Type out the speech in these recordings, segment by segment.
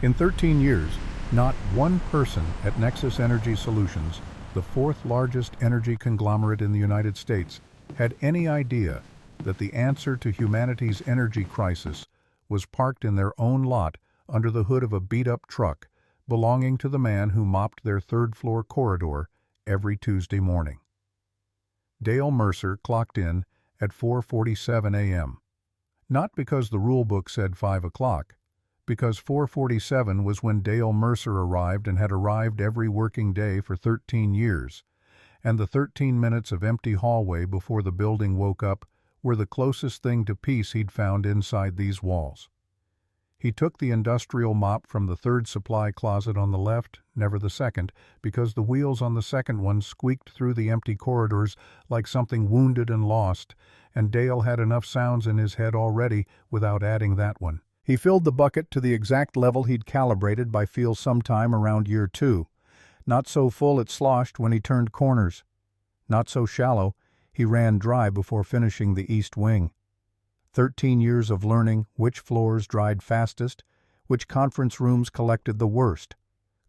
In 13 years, not one person at Nexus Energy Solutions, the fourth largest energy conglomerate in the United States, had any idea that the answer to humanity's energy crisis was parked in their own lot under the hood of a beat-up truck belonging to the man who mopped their third-floor corridor every Tuesday morning. Dale Mercer clocked in at 4:47 a.m. Not because the rule book said 5 o'clock, because 4:47 was when Dale Mercer arrived and had arrived every working day for 13 years, and the 13 minutes of empty hallway before the building woke up were the closest thing to peace he'd found inside these walls. He took the industrial mop from the third supply closet on the left, never the second, because the wheels on the second one squeaked through the empty corridors like something wounded and lost, and Dale had enough sounds in his head already without adding that one. He filled the bucket to the exact level he'd calibrated by feel sometime around year 2. Not so full it sloshed when he turned corners. Not so shallow, he ran dry before finishing the east wing. 13 years of learning which floors dried fastest, which conference rooms collected the worst,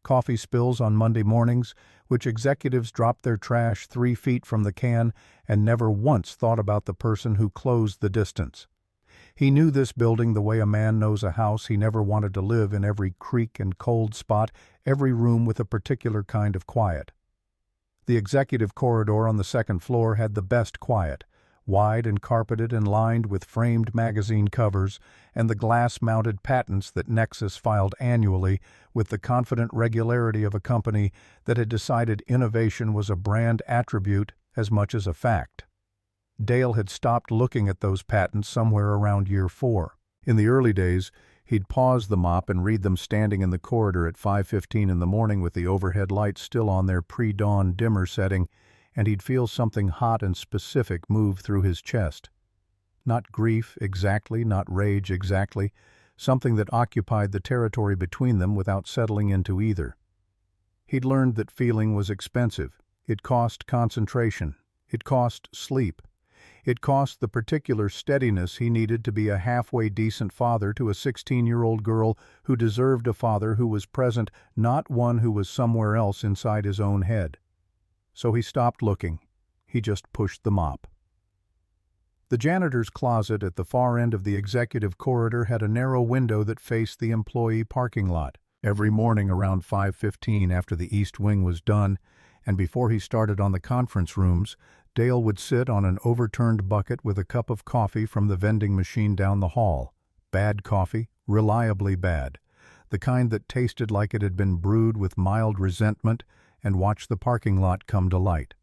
coffee spills on Monday mornings, which executives dropped their trash 3 feet from the can and never once thought about the person who closed the distance. He knew this building the way a man knows a house he never wanted to live in, every creak and cold spot, every room with a particular kind of quiet. The executive corridor on the second floor had the best quiet, wide and carpeted and lined with framed magazine covers and the glass-mounted patents that Nexus filed annually with the confident regularity of a company that had decided innovation was a brand attribute as much as a fact. Dale had stopped looking at those patents somewhere around year 4. In the early days, he'd pause the mop and read them standing in the corridor at 5:15 in the morning with the overhead lights still on their pre-dawn dimmer setting, and he'd feel something hot and specific move through his chest. Not grief exactly, not rage exactly, something that occupied the territory between them without settling into either. He'd learned that feeling was expensive. It cost concentration. It cost sleep. It cost the particular steadiness he needed to be a halfway decent father to a 16-year-old girl who deserved a father who was present, not one who was somewhere else inside his own head. So he stopped looking. He just pushed the mop. The janitor's closet at the far end of the executive corridor had a narrow window that faced the employee parking lot. Every morning around 5:15 after the east wing was done, and before he started on the conference rooms, Dale would sit on an overturned bucket with a cup of coffee from the vending machine down the hall. Bad coffee, reliably bad. The kind that tasted like it had been brewed with mild resentment, and watch the parking lot come to light.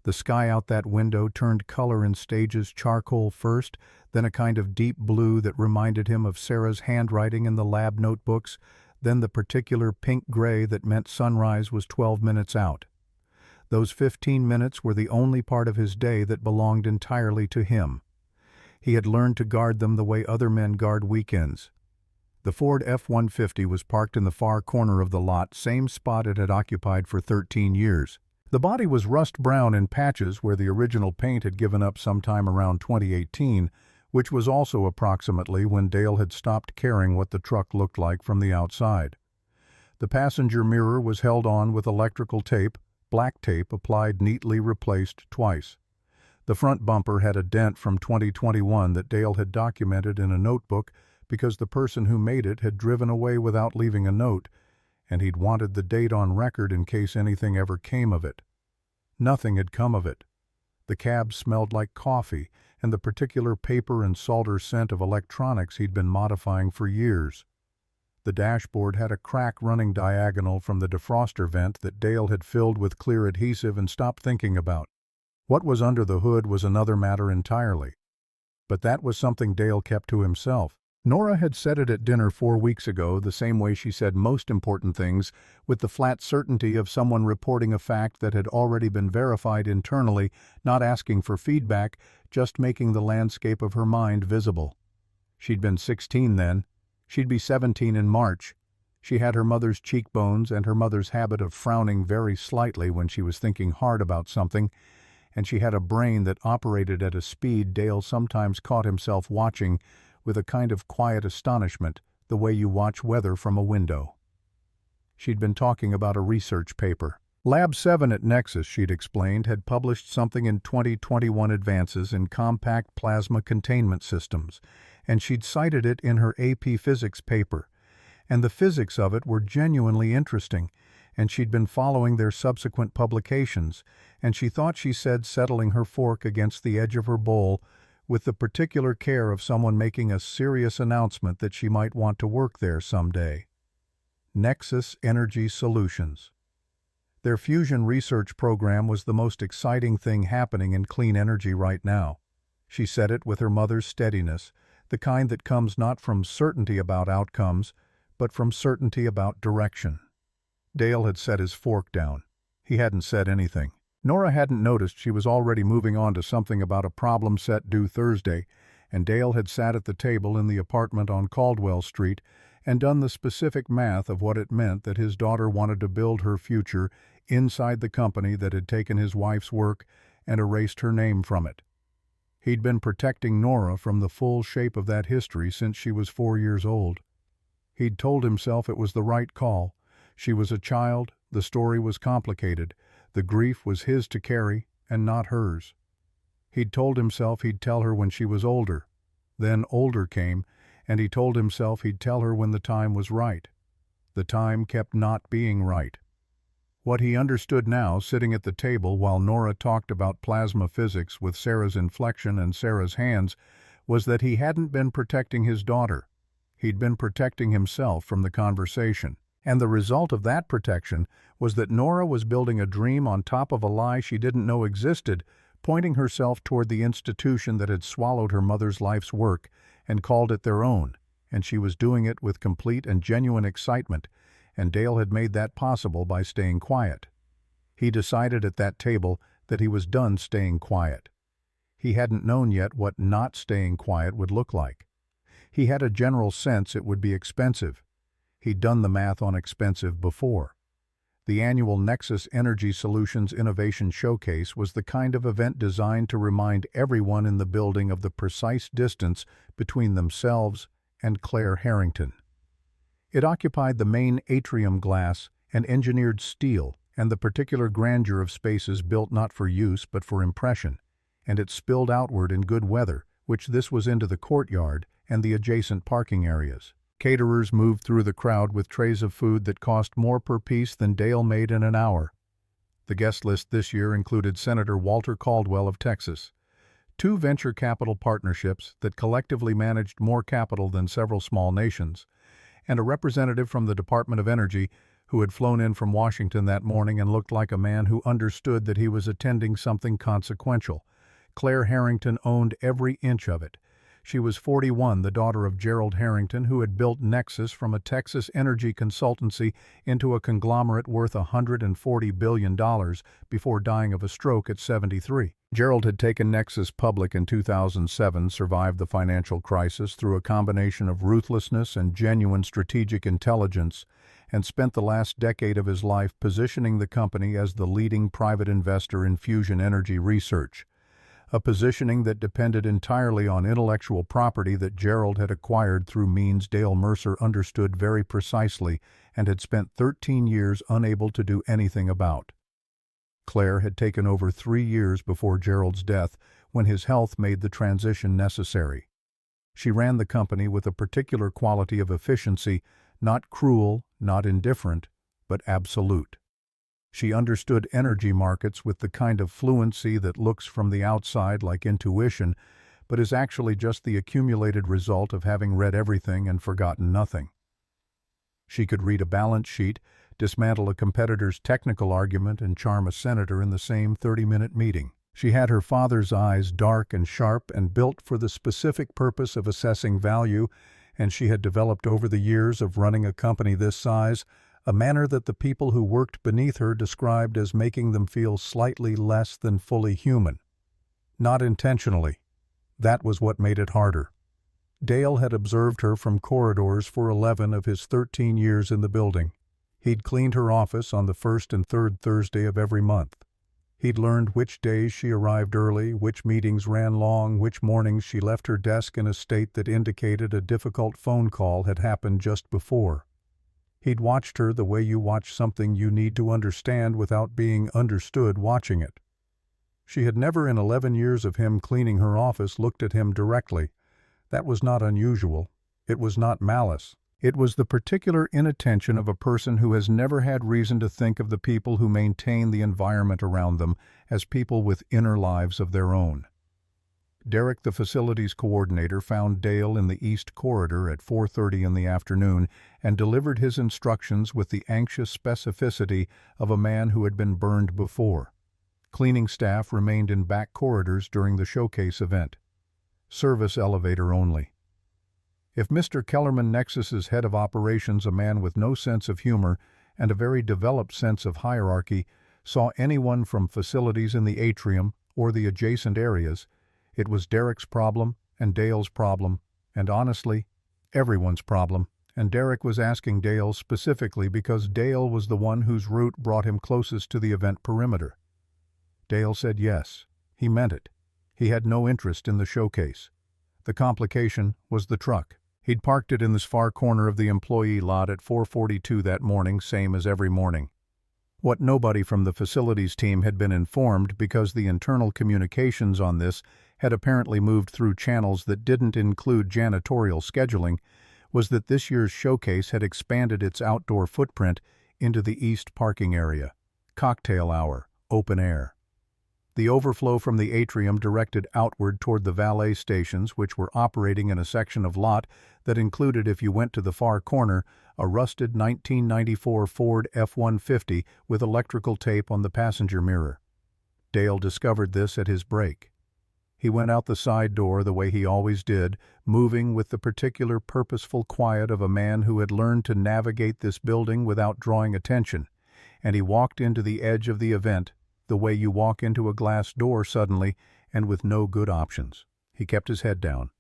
The sky out that window turned color in stages, charcoal first, then a kind of deep blue that reminded him of Sarah's handwriting in the lab notebooks, then the particular pink-gray that meant sunrise was 12 minutes out. Those 15 minutes were the only part of his day that belonged entirely to him. He had learned to guard them the way other men guard weekends. The Ford F-150 was parked in the far corner of the lot, same spot it had occupied for 13 years. The body was rust brown in patches where the original paint had given up sometime around 2018, which was also approximately when Dale had stopped caring what the truck looked like from the outside. The passenger mirror was held on with electrical tape, black tape applied neatly replaced twice. The front bumper had a dent from 2021 that Dale had documented in a notebook because the person who made it had driven away without leaving a note, and he'd wanted the date on record in case anything ever came of it. Nothing had come of it. The cab smelled like coffee and the particular paper and solder scent of electronics he'd been modifying for years. The dashboard had a crack running diagonal from the defroster vent that Dale had filled with clear adhesive and stopped thinking about. What was under the hood was another matter entirely. But that was something Dale kept to himself. Nora had said it at dinner 4 weeks ago, the same way she said most important things, with the flat certainty of someone reporting a fact that had already been verified internally, not asking for feedback, just making the landscape of her mind visible. She'd been 16 then. She'd be 17 in March. She had her mother's cheekbones and her mother's habit of frowning very slightly when she was thinking hard about something, and she had a brain that operated at a speed Dale sometimes caught himself watching with a kind of quiet astonishment, the way you watch weather from a window. She'd been talking about a research paper. Lab 7 at Nexus, she'd explained, had published something in 2021 Advances in Compact Plasma Containment Systems, and she'd cited it in her AP Physics paper. And the physics of it were genuinely interesting, and she'd been following their subsequent publications, and she thought she said settling her fork against the edge of her bowl with the particular care of someone making a serious announcement that she might want to work there someday. Nexus Energy Solutions. Their fusion research program was the most exciting thing happening in clean energy right now. She said it with her mother's steadiness, the kind that comes not from certainty about outcomes, but from certainty about direction. Dale had set his fork down. He hadn't said anything. Nora hadn't noticed she was already moving on to something about a problem set due Thursday, and Dale had sat at the table in the apartment on Caldwell Street and done the specific math of what it meant that his daughter wanted to build her future inside the company that had taken his wife's work and erased her name from it. He'd been protecting Nora from the full shape of that history since she was 4 years old. He'd told himself it was the right call. She was a child, the story was complicated, the grief was his to carry and not hers. He'd told himself he'd tell her when she was older. Then older came, and he told himself he'd tell her when the time was right. The time kept not being right. What he understood now, sitting at the table while Nora talked about plasma physics with Sarah's inflection and Sarah's hands, was that he hadn't been protecting his daughter. He'd been protecting himself from the conversation. And the result of that protection was that Nora was building a dream on top of a lie she didn't know existed, pointing herself toward the institution that had swallowed her mother's life's work and called it their own, and she was doing it with complete and genuine excitement, and Dale had made that possible by staying quiet. He decided at that table that he was done staying quiet. He hadn't known yet what not staying quiet would look like. He had a general sense it would be expensive. He'd done the math on expensive before. The annual Nexus Energy Solutions Innovation Showcase was the kind of event designed to remind everyone in the building of the precise distance between themselves and Claire Harrington. It occupied the main atrium glass and engineered steel and the particular grandeur of spaces built not for use but for impression, and it spilled outward in good weather, which this was into the courtyard and the adjacent parking areas. Caterers moved through the crowd with trays of food that cost more per piece than Dale made in an hour. The guest list this year included Senator Walter Caldwell of Texas, 2 venture capital partnerships that collectively managed more capital than several small nations, and a representative from the Department of Energy who had flown in from Washington that morning and looked like a man who understood that he was attending something consequential. Claire Harrington owned every inch of it. She was 41, the daughter of Gerald Harrington, who had built Nexus from a Texas energy consultancy into a conglomerate worth $140 billion before dying of a stroke at 73. Gerald had taken Nexus public in 2007, survived the financial crisis through a combination of ruthlessness and genuine strategic intelligence, and spent the last decade of his life positioning the company as the leading private investor in fusion energy research. A positioning that depended entirely on intellectual property that Gerald had acquired through means Dale Mercer understood very precisely and had spent 13 years unable to do anything about. Claire had taken over 3 years before Gerald's death, when his health made the transition necessary. She ran the company with a particular quality of efficiency, not cruel, not indifferent, but absolute. She understood energy markets with the kind of fluency that looks from the outside like intuition, but is actually just the accumulated result of having read everything and forgotten nothing. She could read a balance sheet, dismantle a competitor's technical argument, and charm a senator in the same 30-minute meeting. She had her father's eyes, dark and sharp and built for the specific purpose of assessing value, and she had developed over the years of running a company this size a manner that the people who worked beneath her described as making them feel slightly less than fully human. Not intentionally. That was what made it harder. Dale had observed her from corridors for 11 of his 13 years in the building. He'd cleaned her office on the first and third Thursday of every month. He'd learned which days she arrived early, which meetings ran long, which mornings she left her desk in a state that indicated a difficult phone call had happened just before. He'd watched her the way you watch something you need to understand without being understood watching it. She had never in 11 years of him cleaning her office looked at him directly. That was not unusual. It was not malice. It was the particular inattention of a person who has never had reason to think of the people who maintain the environment around them as people with inner lives of their own. Derek, the facilities coordinator, found Dale in the East Corridor at 4:30 in the afternoon and delivered his instructions with the anxious specificity of a man who had been burned before. Cleaning staff remained in back corridors during the showcase event. Service elevator only. If Mr. Kellerman, Nexus's head of operations, a man with no sense of humor and a very developed sense of hierarchy, saw anyone from facilities in the atrium or the adjacent areas, it was Derek's problem and Dale's problem, and honestly, everyone's problem, and Derek was asking Dale specifically because Dale was the one whose route brought him closest to the event perimeter. Dale said yes. He meant it. He had no interest in the showcase. The complication was the truck. He'd parked it in this far corner of the employee lot at 4:42 that morning, same as every morning. What nobody from the facilities team had been informed, because the internal communications on this had apparently moved through channels that didn't include janitorial scheduling, was that this year's showcase had expanded its outdoor footprint into the east parking area. Cocktail hour, open air. The overflow from the atrium directed outward toward the valet stations, which were operating in a section of lot that included, if you went to the far corner, a rusted 1994 Ford F-150 with electrical tape on the passenger mirror. Dale discovered this at his break. He went out the side door the way he always did, moving with the particular purposeful quiet of a man who had learned to navigate this building without drawing attention, and he walked into the edge of the event the way you walk into a glass door suddenly and with no good options. He kept his head down,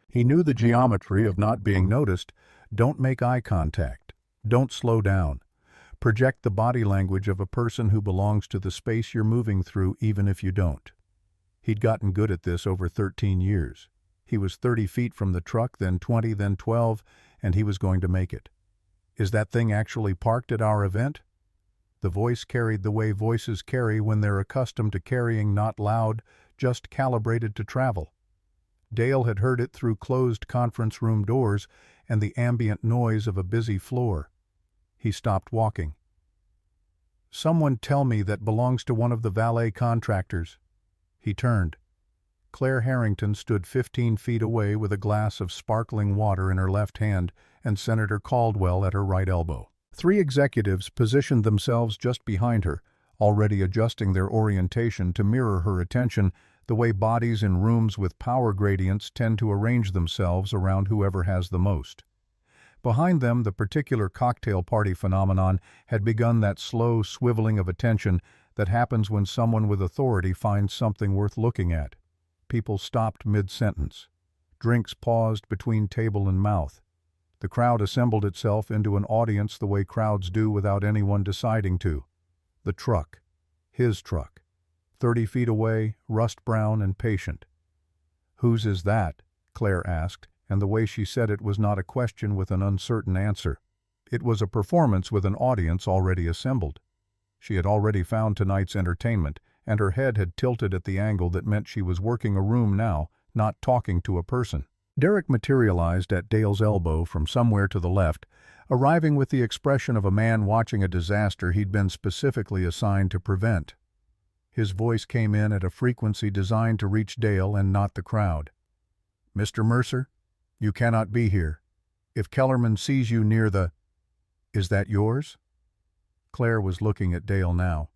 he knew the geometry of not being noticed. Don't make eye contact. Don't slow down. Project the body language of a person who belongs to the space you're moving through, even if you don't. He'd gotten good at this over 13 years. He was 30 feet from the truck, then 20, then 12, and he was going to make it. Is that thing actually parked at our event? The voice carried the way voices carry when they're accustomed to carrying, not loud, just calibrated to travel. Dale had heard it through closed conference room doors and the ambient noise of a busy floor. He stopped walking. Someone tell me that belongs to one of the valet contractors. He turned. Claire Harrington stood 15 feet away with a glass of sparkling water in her left hand and Senator Caldwell at her right elbow. 3 executives positioned themselves just behind her, already adjusting their orientation to mirror her attention the way bodies in rooms with power gradients tend to arrange themselves around whoever has the most. Behind them, the particular cocktail party phenomenon had begun, that slow swiveling of attention that happens when someone with authority finds something worth looking at. People stopped mid-sentence. Drinks paused between table and mouth. The crowd assembled itself into an audience the way crowds do without anyone deciding to. The truck. His truck. 30 feet away, rust-brown and patient. "Whose is that?" Claire asked, and the way she said it was not a question with an uncertain answer. It was a performance with an audience already assembled. She had already found tonight's entertainment, and her head had tilted at the angle that meant she was working a room now, not talking to a person. Derek materialized at Dale's elbow from somewhere to the left, arriving with the expression of a man watching a disaster he'd been specifically assigned to prevent. His voice came in at a frequency designed to reach Dale and not the crowd. "Mr. Mercer, you cannot be here. If Kellerman sees you near the... Is that yours?" Claire was looking at Dale now.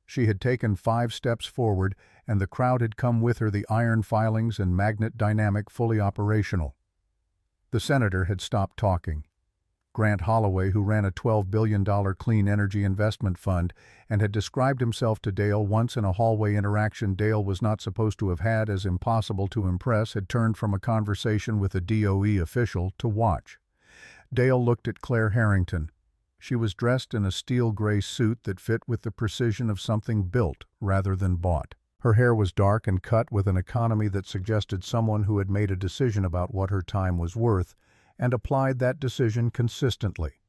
She had taken 5 steps forward, and the crowd had come with her, the iron filings and magnet dynamic fully operational. The senator had stopped talking. Grant Holloway, who ran a $12 billion clean energy investment fund and had described himself to Dale once in a hallway interaction Dale was not supposed to have had as impossible to impress, had turned from a conversation with a DOE official to watch. Dale looked at Claire Harrington. She was dressed in a steel-gray suit that fit with the precision of something built rather than bought. Her hair was dark and cut with an economy that suggested someone who had made a decision about what her time was worth and applied that decision consistently.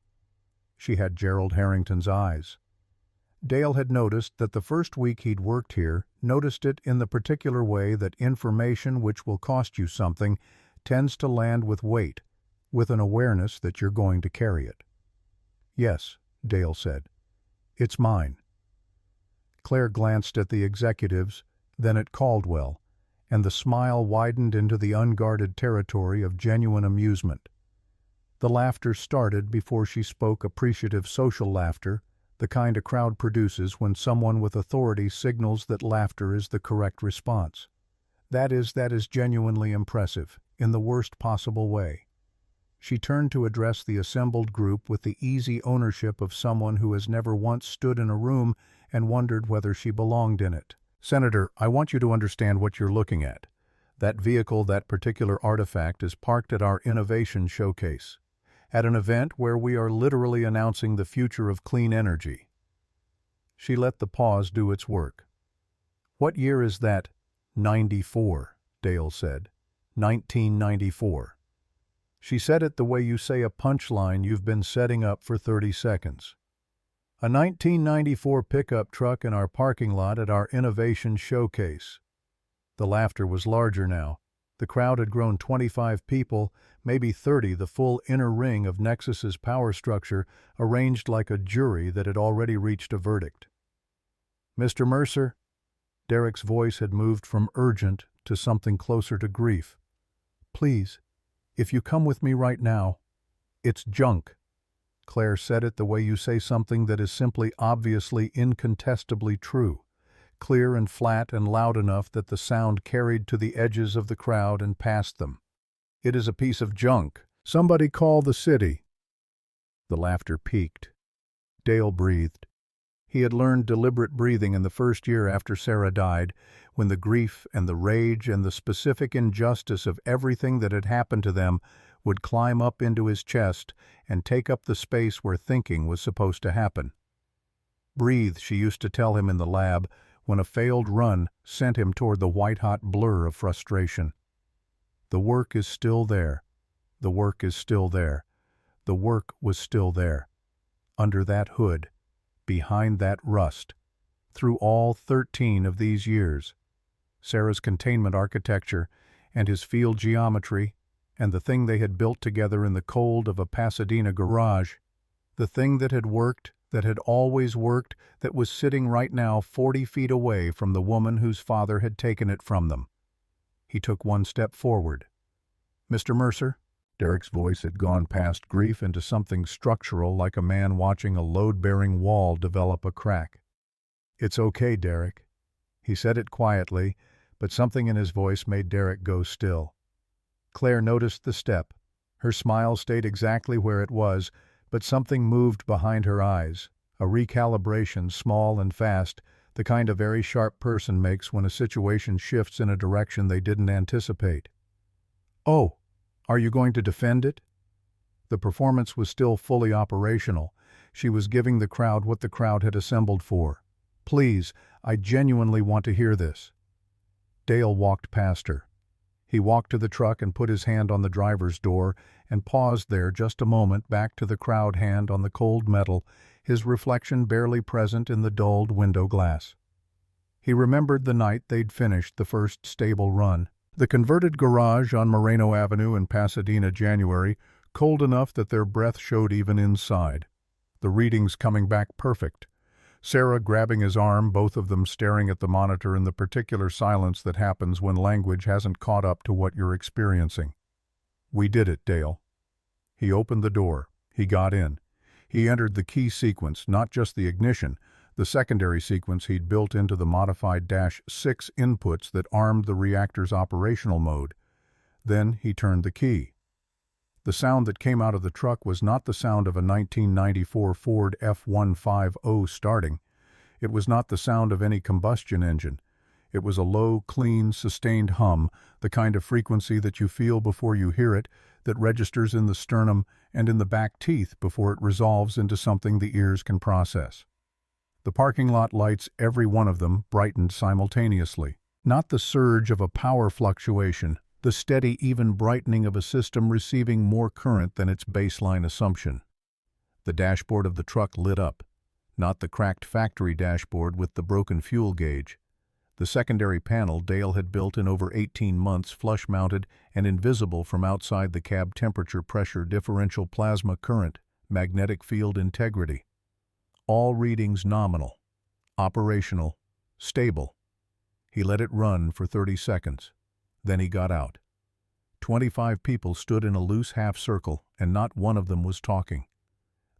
She had Gerald Harrington's eyes. Dale had noticed that the first week he'd worked here, noticed it in the particular way that information which will cost you something tends to land with weight, with an awareness that you're going to carry it. "Yes," Dale said. "It's mine." Claire glanced at the executives, then at Caldwell, and the smile widened into the unguarded territory of genuine amusement. The laughter started before she spoke, appreciative social laughter, the kind a crowd produces when someone with authority signals that laughter is the correct response. That is genuinely impressive, in the worst possible way. She turned to address the assembled group with the easy ownership of someone who has never once stood in a room and wondered whether she belonged in it. "Senator, I want you to understand what you're looking at. That vehicle, that particular artifact, is parked at our innovation showcase, at an event where we are literally announcing the future of clean energy." She let the pause do its work. "What year is that?" "94, Dale said. 1994. She said it the way you say a punchline you've been setting up for 30 seconds. "A 1994 pickup truck in our parking lot at our innovation showcase." The laughter was larger now. The crowd had grown 25 people, maybe 30, the full inner ring of Nexus's power structure, arranged like a jury that had already reached a verdict. "Mr. Mercer?" Derek's voice had moved from urgent to something closer to grief. "Please, if you come with me right now." "It's junk." Claire said it the way you say something that is simply obviously incontestably true, clear and flat and loud enough that the sound carried to the edges of the crowd and past them. "It is a piece of junk. Somebody call the city." The laughter peaked. Dale breathed. He had learned deliberate breathing in the first year after Sarah died, when the grief and the rage and the specific injustice of everything that had happened to them would climb up into his chest and take up the space where thinking was supposed to happen. "Breathe," she used to tell him in the lab, when a failed run sent him toward the white-hot blur of frustration. The work is still there. The work is still there. The work was still there. Under that hood, behind that rust, through all 13 of these years. Sarah's containment architecture and his field geometry and the thing they had built together in the cold of a Pasadena garage, the thing that had worked, that had always worked, that was sitting right now 40 feet away from the woman whose father had taken it from them. He took one step forward. "Mr. Mercer?" Derek's voice had gone past grief into something structural, like a man watching a load-bearing wall develop a crack. "It's okay, Derek." He said it quietly, but something in his voice made Derek go still. Claire noticed the step. Her smile stayed exactly where it was, but something moved behind her eyes, a recalibration, small and fast, the kind a very sharp person makes when a situation shifts in a direction they didn't anticipate. "Oh, are you going to defend it?" The performance was still fully operational. She was giving the crowd what the crowd had assembled for. "Please, I genuinely want to hear this." Dale walked past her. He walked to the truck and put his hand on the driver's door and paused there just a moment, back to the crowd, hand on the cold metal, his reflection barely present in the dulled window glass. He remembered the night they'd finished the first stable run. The converted garage on Moreno Avenue in Pasadena, January, cold enough that their breath showed even inside. The readings coming back perfect. Sarah grabbing his arm, both of them staring at the monitor in the particular silence that happens when language hasn't caught up to what you're experiencing. "We did it, Dale." He opened the door. He got in. He entered the key sequence, not just the ignition, the secondary sequence he'd built into the modified -6 inputs that armed the reactor's operational mode. Then he turned the key. The sound that came out of the truck was not the sound of a 1994 Ford F-150 starting. It was not the sound of any combustion engine. It was a low, clean, sustained hum, the kind of frequency that you feel before you hear it, that registers in the sternum and in the back teeth before it resolves into something the ears can process. The parking lot lights, every one of them, brightened simultaneously. Not the surge of a power fluctuation, the steady, even brightening of a system receiving more current than its baseline assumption. The dashboard of the truck lit up, not the cracked factory dashboard with the broken fuel gauge. The secondary panel Dale had built in over 18 months, flush-mounted and invisible from outside the cab: temperature, pressure, differential plasma current, magnetic field integrity. All readings nominal, operational, stable. He let it run for 30 seconds. Then he got out. 25 people stood in a loose half circle, and not one of them was talking.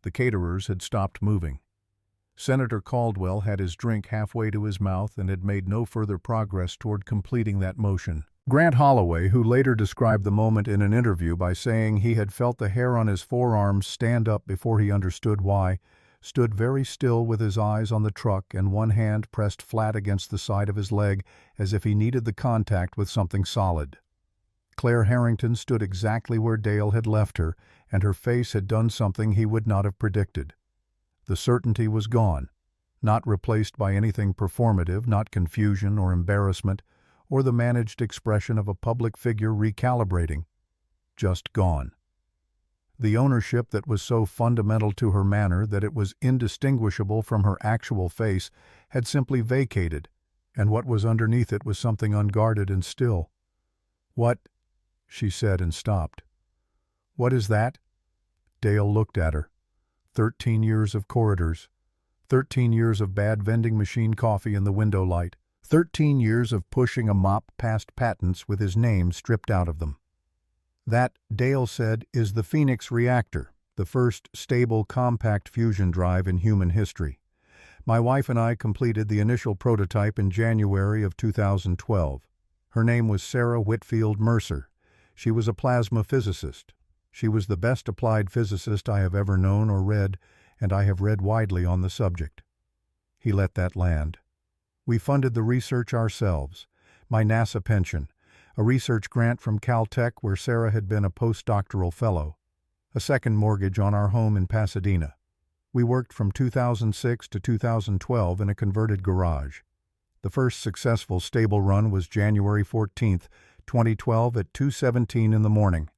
The caterers had stopped moving. Senator Caldwell had his drink halfway to his mouth and had made no further progress toward completing that motion. Grant Holloway, who later described the moment in an interview by saying he had felt the hair on his forearms stand up before he understood why, stood very still with his eyes on the truck and one hand pressed flat against the side of his leg as if he needed the contact with something solid. Claire Harrington stood exactly where Dale had left her, and her face had done something he would not have predicted. The certainty was gone, not replaced by anything performative, not confusion or embarrassment, or the managed expression of a public figure recalibrating. Just gone. The ownership that was so fundamental to her manner that it was indistinguishable from her actual face had simply vacated, and what was underneath it was something unguarded and still. "What?" she said and stopped. "What is that?" Dale looked at her. 13 years of corridors, 13 years of bad vending machine coffee in the window light, 13 years of pushing a mop past patents with his name stripped out of them. "That," Dale said, "is the Phoenix reactor, the first stable compact fusion drive in human history. My wife and I completed the initial prototype in January of 2012. Her name was Sarah Whitfield Mercer. She was a plasma physicist. She was the best applied physicist I have ever known or read, and I have read widely on the subject." He let that land. "We funded the research ourselves. My NASA pension, a research grant from Caltech where Sarah had been a postdoctoral fellow, a second mortgage on our home in Pasadena. We worked from 2006 to 2012 in a converted garage. The first successful stable run was January 14, 2012 at 2:17 in the morning.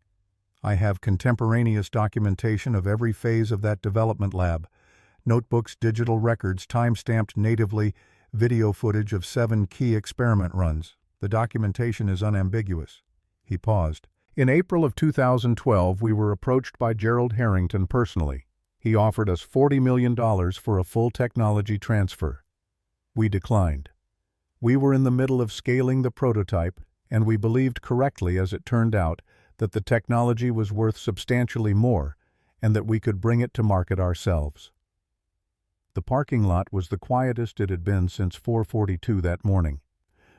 I have contemporaneous documentation of every phase of that development lab, notebooks, digital records, time-stamped natively, video footage of 7 key experiment runs. The documentation is unambiguous." He paused. "In April of 2012, we were approached by Gerald Harrington personally. He offered us $40 million for a full technology transfer. We declined. We were in the middle of scaling the prototype, and we believed correctly, as it turned out, that the technology was worth substantially more, and that we could bring it to market ourselves." The parking lot was the quietest it had been since 4:42 that morning.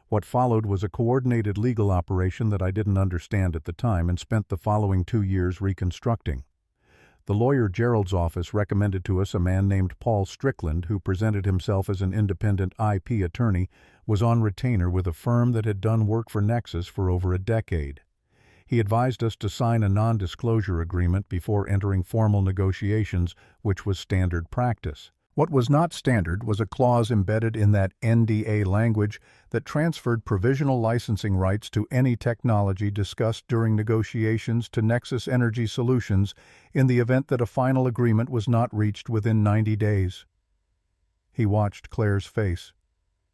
What followed was a coordinated legal operation that I didn't understand at the time and spent the following 2 years reconstructing. The lawyer Gerald's office recommended to us a man named Paul Strickland, who presented himself as an independent IP attorney, was on retainer with a firm that had done work for Nexus for over a decade. He advised us to sign a non-disclosure agreement before entering formal negotiations, which was standard practice. What was not standard was a clause embedded in that NDA language that transferred provisional licensing rights to any technology discussed during negotiations to Nexus Energy Solutions in the event that a final agreement was not reached within 90 days. He watched Claire's face.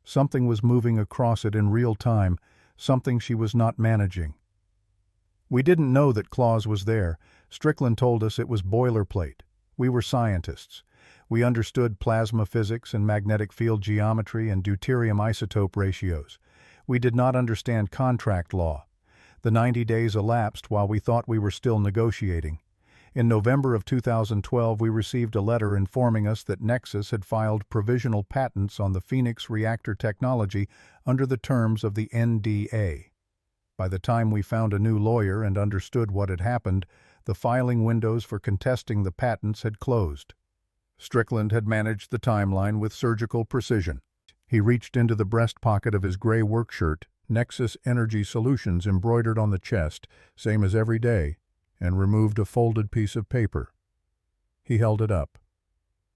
Something was moving across it in real time, something she was not managing. "We didn't know that clause was there. Strickland told us it was boilerplate. We were scientists. We understood plasma physics and magnetic field geometry and deuterium isotope ratios. We did not understand contract law. The 90 days elapsed while we thought we were still negotiating. In November of 2012, we received a letter informing us that Nexus had filed provisional patents on the Phoenix reactor technology under the terms of the NDA. By the time we found a new lawyer and understood what had happened, the filing windows for contesting the patents had closed. Strickland had managed the timeline with surgical precision. He reached into the breast pocket of his gray work shirt, Nexus Energy Solutions embroidered on the chest, same as every day, and removed a folded piece of paper. He held it up.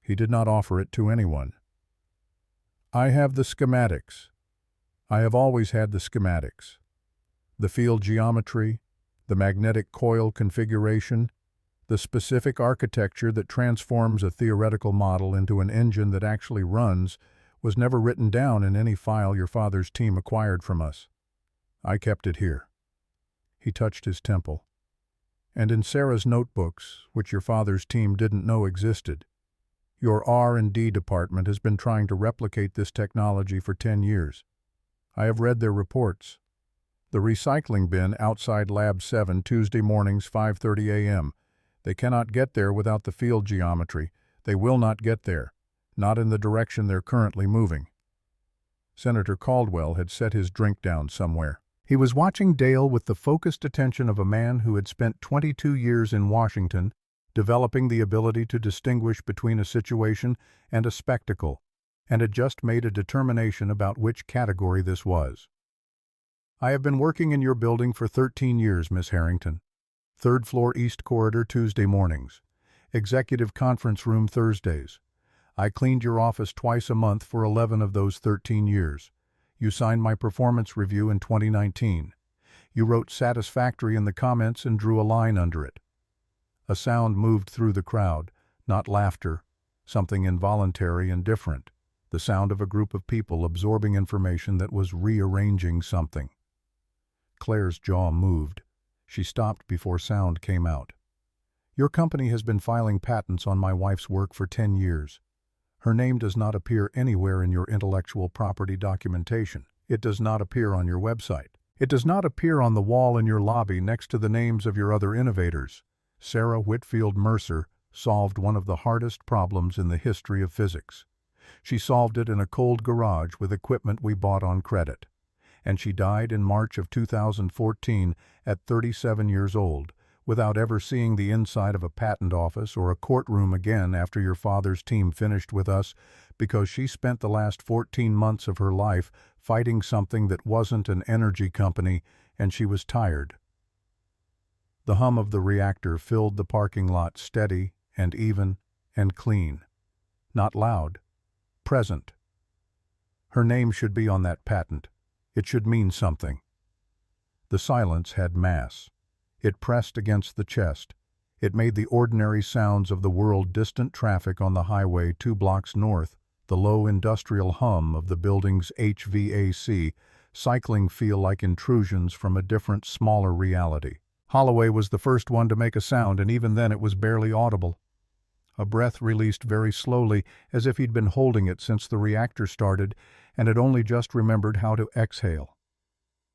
He did not offer it to anyone. I have the schematics. I have always had the schematics. The field geometry, the magnetic coil configuration, the specific architecture that transforms a theoretical model into an engine that actually runs was never written down in any file your father's team acquired from us. I kept it here. He touched his temple. And in Sarah's notebooks, which your father's team didn't know existed. Your R&D department has been trying to replicate this technology for 10 years. I have read their reports. The recycling bin outside Lab 7 Tuesday mornings 5:30 a.m. They cannot get there without the field geometry. They will not get there, not in the direction they're currently moving. Senator Caldwell had set his drink down somewhere. He was watching Dale with the focused attention of a man who had spent 22 years in Washington, developing the ability to distinguish between a situation and a spectacle, and had just made a determination about which category this was. I have been working in your building for 13 years, Miss Harrington. 3rd floor East Corridor Tuesday mornings. Executive conference room Thursdays. I cleaned your office twice a month for 11 of those 13 years. You signed my performance review in 2019. You wrote satisfactory in the comments and drew a line under it. A sound moved through the crowd, not laughter, something involuntary and different, the sound of a group of people absorbing information that was rearranging something. Claire's jaw moved. She stopped before sound came out. Your company has been filing patents on my wife's work for 10 years. Her name does not appear anywhere in your intellectual property documentation. It does not appear on your website. It does not appear on the wall in your lobby next to the names of your other innovators. Sarah Whitfield Mercer solved one of the hardest problems in the history of physics. She solved it in a cold garage with equipment we bought on credit. And she died in March of 2014 at 37 years old, without ever seeing the inside of a patent office or a courtroom again after your father's team finished with us, because she spent the last 14 months of her life fighting something that wasn't an energy company, and she was tired. The hum of the reactor filled the parking lot, steady and even and clean. Not loud. Present. Her name should be on that patent. It should mean something. The silence had mass. It pressed against the chest. It made the ordinary sounds of the world distant traffic on the highway 2 blocks north, the low industrial hum of the building's HVAC, cycling feel like intrusions from a different, smaller reality. Holloway was the first one to make a sound, and even then it was barely audible. A breath released very slowly, as if he'd been holding it since the reactor started and had only just remembered how to exhale.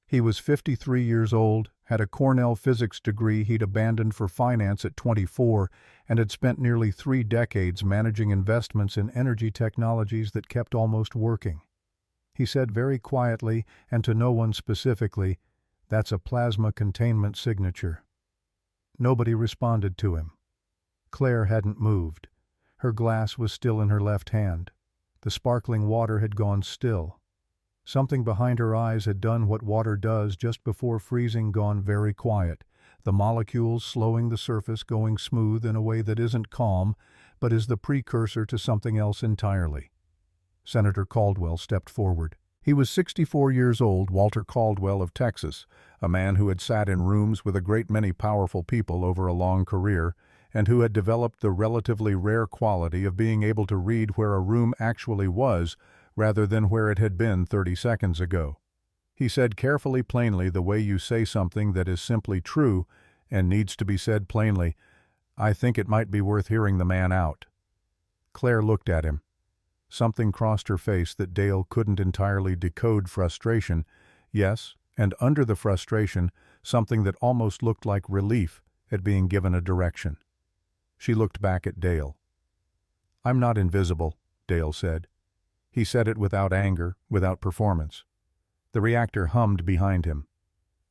He was 53 years old, had a Cornell physics degree he'd abandoned for finance at 24, and had spent nearly 3 decades managing investments in energy technologies that kept almost working. He said very quietly, and to no one specifically, "That's a plasma containment signature." Nobody responded to him. Claire hadn't moved. Her glass was still in her left hand. The sparkling water had gone still. Something behind her eyes had done what water does just before freezing, gone very quiet, the molecules slowing the surface, going smooth in a way that isn't calm, but is the precursor to something else entirely. Senator Caldwell stepped forward. He was 64 years old, Walter Caldwell of Texas, a man who had sat in rooms with a great many powerful people over a long career, and who had developed the relatively rare quality of being able to read where a room actually was, rather than where it had been 30 seconds ago. He said carefully, plainly, the way you say something that is simply true and needs to be said plainly, "I think it might be worth hearing the man out." Claire looked at him. Something crossed her face that Dale couldn't entirely decode. Frustration, yes, and under the frustration, something that almost looked like relief at being given a direction. She looked back at Dale. "I'm not invisible," Dale said. He said it without anger, without performance. The reactor hummed behind him.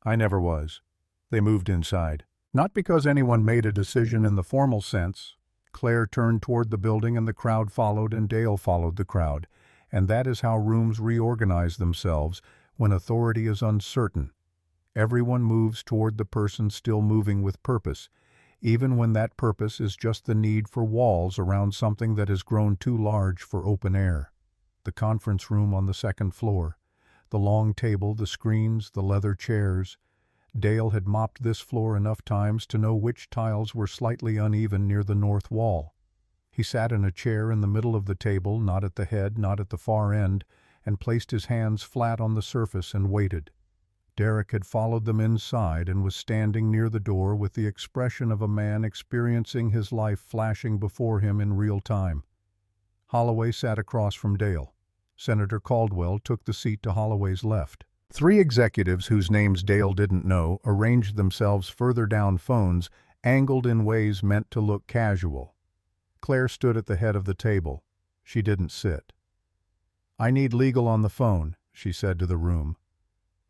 "I never was." They moved inside. Not because anyone made a decision in the formal sense. Claire turned toward the building and the crowd followed, and Dale followed the crowd. And that is how rooms reorganize themselves when authority is uncertain. Everyone moves toward the person still moving with purpose, even when that purpose is just the need for walls around something that has grown too large for open air. The conference room on the second floor, the long table, the screens, the leather chairs. Dale had mopped this floor enough times to know which tiles were slightly uneven near the north wall. He sat in a chair in the middle of the table, not at the head, not at the far end, and placed his hands flat on the surface and waited. Derek had followed them inside and was standing near the door with the expression of a man experiencing his life flashing before him in real time. Holloway sat across from Dale. Senator Caldwell took the seat to Holloway's left. Three executives whose names Dale didn't know arranged themselves further down phones, angled in ways meant to look casual. Claire stood at the head of the table. She didn't sit. "I need legal on the phone," she said to the room.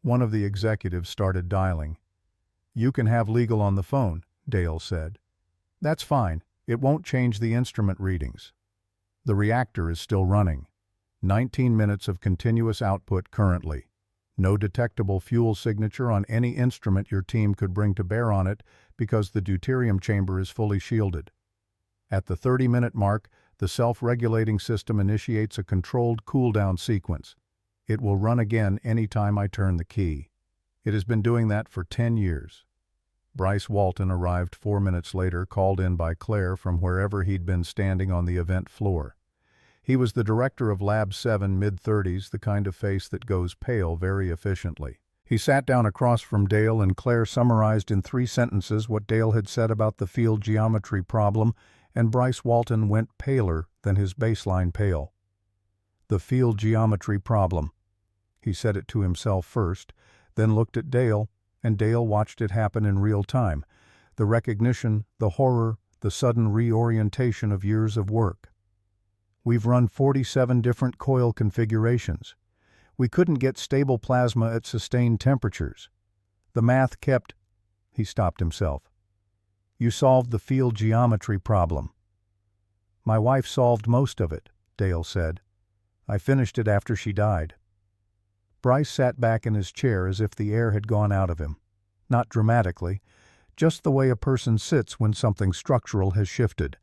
One of the executives started dialing. "You can have legal on the phone," Dale said. "That's fine. It won't change the instrument readings. The reactor is still running. 19 minutes of continuous output currently. No detectable fuel signature on any instrument your team could bring to bear on it because the deuterium chamber is fully shielded. At the 30-minute mark, the self-regulating system initiates a controlled cool-down sequence. It will run again any time I turn the key. It has been doing that for 10 years. Bryce Walton arrived 4 minutes later, called in by Claire from wherever he'd been standing on the event floor. He was the director of Lab 7, mid-30s, the kind of face that goes pale very efficiently. He sat down across from Dale, and Claire summarized in 3 sentences what Dale had said about the field geometry problem, and Bryce Walton went paler than his baseline pale. The field geometry problem. He said it to himself first, then looked at Dale, and Dale watched it happen in real time. The recognition, the horror, the sudden reorientation of years of work. "We've run 47 different coil configurations. We couldn't get stable plasma at sustained temperatures. The math kept—" He stopped himself. "You solved the field geometry problem." "My wife solved most of it," Dale said. "I finished it after she died." Bryce sat back in his chair as if the air had gone out of him. Not dramatically, just the way a person sits when something structural has shifted.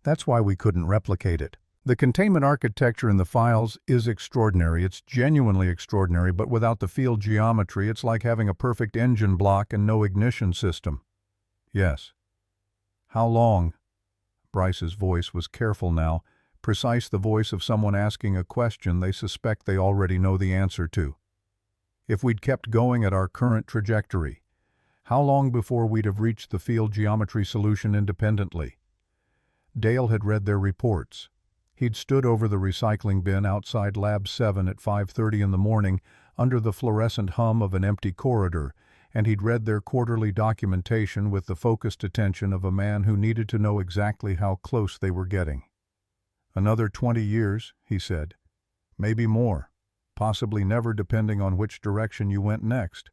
"That's why we couldn't replicate it. The containment architecture in the files is extraordinary. It's genuinely extraordinary, but without the field geometry, it's like having a perfect engine block and no ignition system." "Yes." "How long?" Bryce's voice was careful now, precise, the voice of someone asking a question they suspect they already know the answer to. "If we'd kept going at our current trajectory, how long before we'd have reached the field geometry solution independently?" Dale had read their reports. He'd stood over the recycling bin outside Lab 7 at 5:30 in the morning under the fluorescent hum of an empty corridor, and he'd read their quarterly documentation with the focused attention of a man who needed to know exactly how close they were getting. "Another 20 years, he said. "Maybe more. Possibly never, depending on which direction you went next."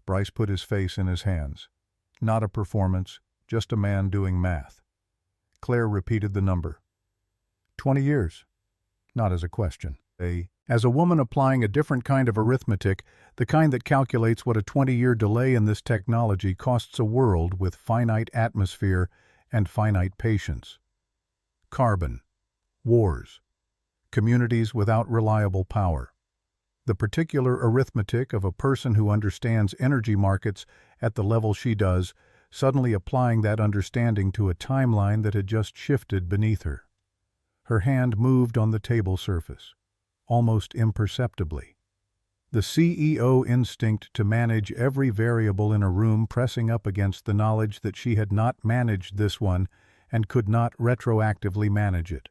Bryce put his face in his hands. Not a performance, just a man doing math. Claire repeated the number. 20 years. Not as a question. As a woman applying a different kind of arithmetic, the kind that calculates what a 20-year delay in this technology costs a world with finite atmosphere and finite patience. Carbon. Wars. Communities without reliable power. The particular arithmetic of a person who understands energy markets at the level she does, suddenly applying that understanding to a timeline that had just shifted beneath her. Her hand moved on the table surface, almost imperceptibly. The CEO instinct to manage every variable in a room pressing up against the knowledge that she had not managed this one and could not retroactively manage it.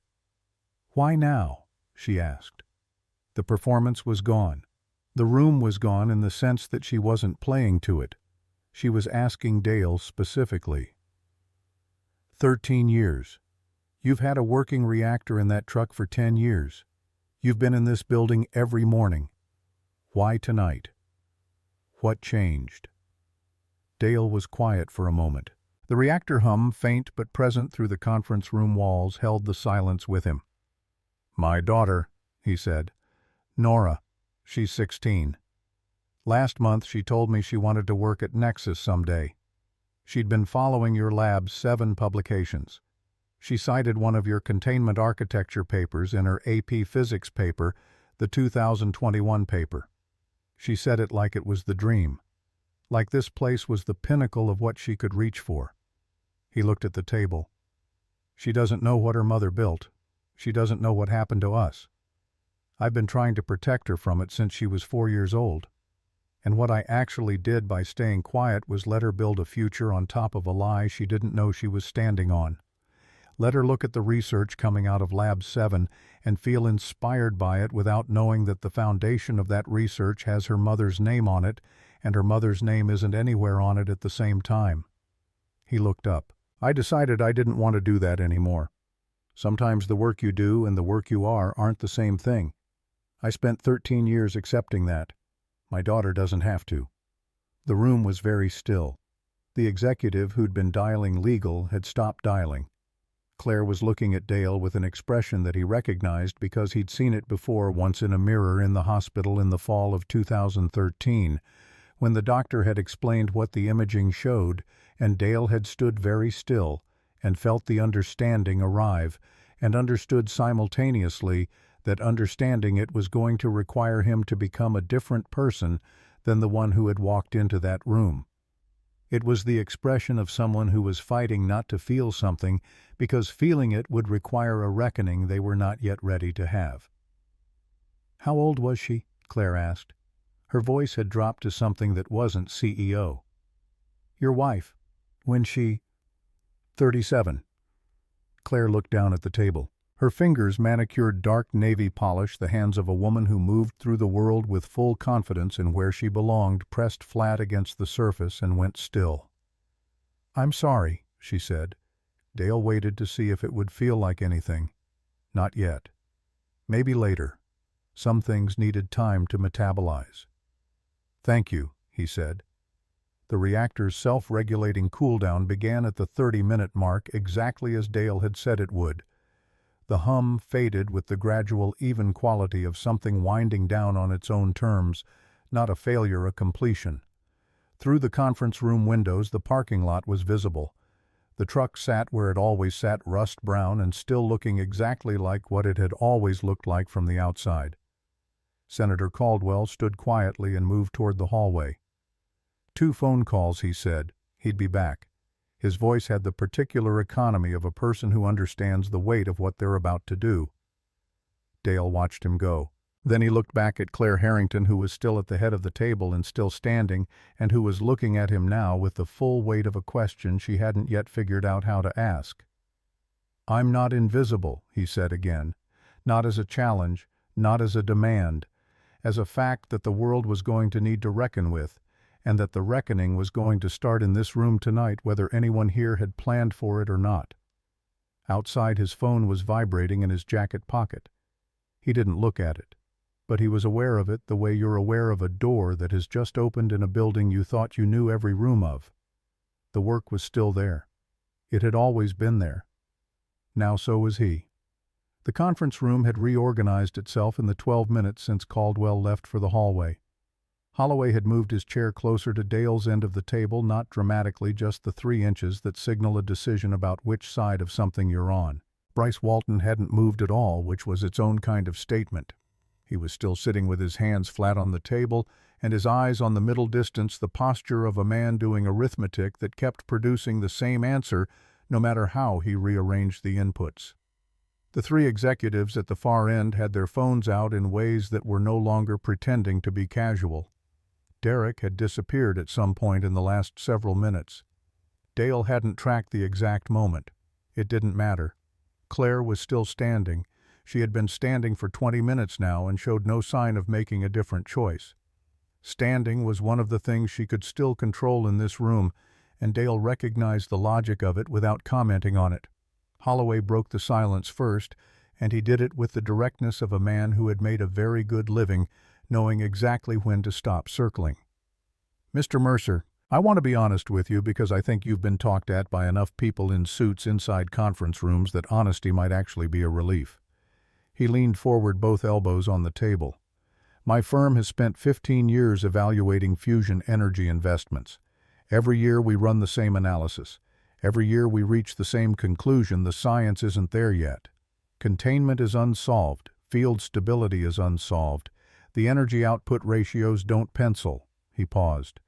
"Why now?" she asked. The performance was gone. The room was gone in the sense that she wasn't playing to it. She was asking Dale specifically. 13 years. You've had a working reactor in that truck for 10 years. You've been in this building every morning. Why tonight? What changed?" Dale was quiet for a moment. The reactor hum, faint but present through the conference room walls, held the silence with him. "My daughter," he said. "Nora. She's 16. Last month she told me she wanted to work at Nexus someday. She'd been following your lab's 7 publications. She cited one of your containment architecture papers in her AP Physics paper, the 2021 paper. She said it like it was the dream, like this place was the pinnacle of what she could reach for. He looked at the table. She doesn't know what her mother built. She doesn't know what happened to us. I've been trying to protect her from it since she was 4 years old. And what I actually did by staying quiet was let her build a future on top of a lie she didn't know she was standing on. Let her look at the research coming out of Lab 7 and feel inspired by it without knowing that the foundation of that research has her mother's name on it, and her mother's name isn't anywhere on it at the same time. He looked up. I decided I didn't want to do that anymore. Sometimes the work you do and the work you are aren't the same thing. I spent 13 years accepting that. My daughter doesn't have to. The room was very still. The executive who'd been dialing legal had stopped dialing. Claire was looking at Dale with an expression that he recognized because he'd seen it before once in a mirror in the hospital in the fall of 2013, when the doctor had explained what the imaging showed, and Dale had stood very still and felt the understanding arrive, and understood simultaneously that understanding it was going to require him to become a different person than the one who had walked into that room. It was the expression of someone who was fighting not to feel something because feeling it would require a reckoning they were not yet ready to have. How old was she? Claire asked. Her voice had dropped to something that wasn't CEO. Your wife. When she... 37. Claire looked down at the table. Her fingers manicured dark navy polish, the hands of a woman who moved through the world with full confidence in where she belonged, pressed flat against the surface and went still. I'm sorry, she said. Dale waited to see if it would feel like anything. Not yet. Maybe later. Some things needed time to metabolize. Thank you, he said. The reactor's self-regulating cooldown began at the 30-minute mark exactly as Dale had said it would. The hum faded with the gradual even quality of something winding down on its own terms, not a failure, a completion. Through the conference room windows the parking lot was visible. The truck sat where it always sat, rust brown and still looking exactly like what it had always looked like from the outside. Senator Caldwell stood quietly and moved toward the hallway. 2 phone calls, he said. He'd be back. His voice had the particular economy of a person who understands the weight of what they're about to do. Dale watched him go. Then he looked back at Claire Harrington, who was still at the head of the table and still standing, and who was looking at him now with the full weight of a question she hadn't yet figured out how to ask. I'm not invisible, he said again. Not as a challenge, not as a demand, as a fact that the world was going to need to reckon with, and that the reckoning was going to start in this room tonight whether anyone here had planned for it or not. Outside, his phone was vibrating in his jacket pocket. He didn't look at it, but he was aware of it the way you're aware of a door that has just opened in a building you thought you knew every room of. The work was still there. It had always been there. Now so was he. The conference room had reorganized itself in the 12 minutes since Caldwell left for the hallway. Holloway had moved his chair closer to Dale's end of the table, not dramatically, just the 3 inches that signal a decision about which side of something you're on. Bryce Walton hadn't moved at all, which was its own kind of statement. He was still sitting with his hands flat on the table and his eyes on the middle distance, the posture of a man doing arithmetic that kept producing the same answer no matter how he rearranged the inputs. The 3 executives at the far end had their phones out in ways that were no longer pretending to be casual. Derek had disappeared at some point in the last several minutes. Dale hadn't tracked the exact moment. It didn't matter. Claire was still standing. She had been standing for 20 minutes now and showed no sign of making a different choice. Standing was one of the things she could still control in this room, and Dale recognized the logic of it without commenting on it. Holloway broke the silence first, and he did it with the directness of a man who had made a very good living, knowing exactly when to stop circling. Mr. Mercer, I want to be honest with you because I think you've been talked at by enough people in suits inside conference rooms that honesty might actually be a relief. He leaned forward, both elbows on the table. My firm has spent 15 years evaluating fusion energy investments. Every year we run the same analysis. Every year we reach the same conclusion: the science isn't there yet. Containment is unsolved. Field stability is unsolved. The energy output ratios don't pencil." He paused.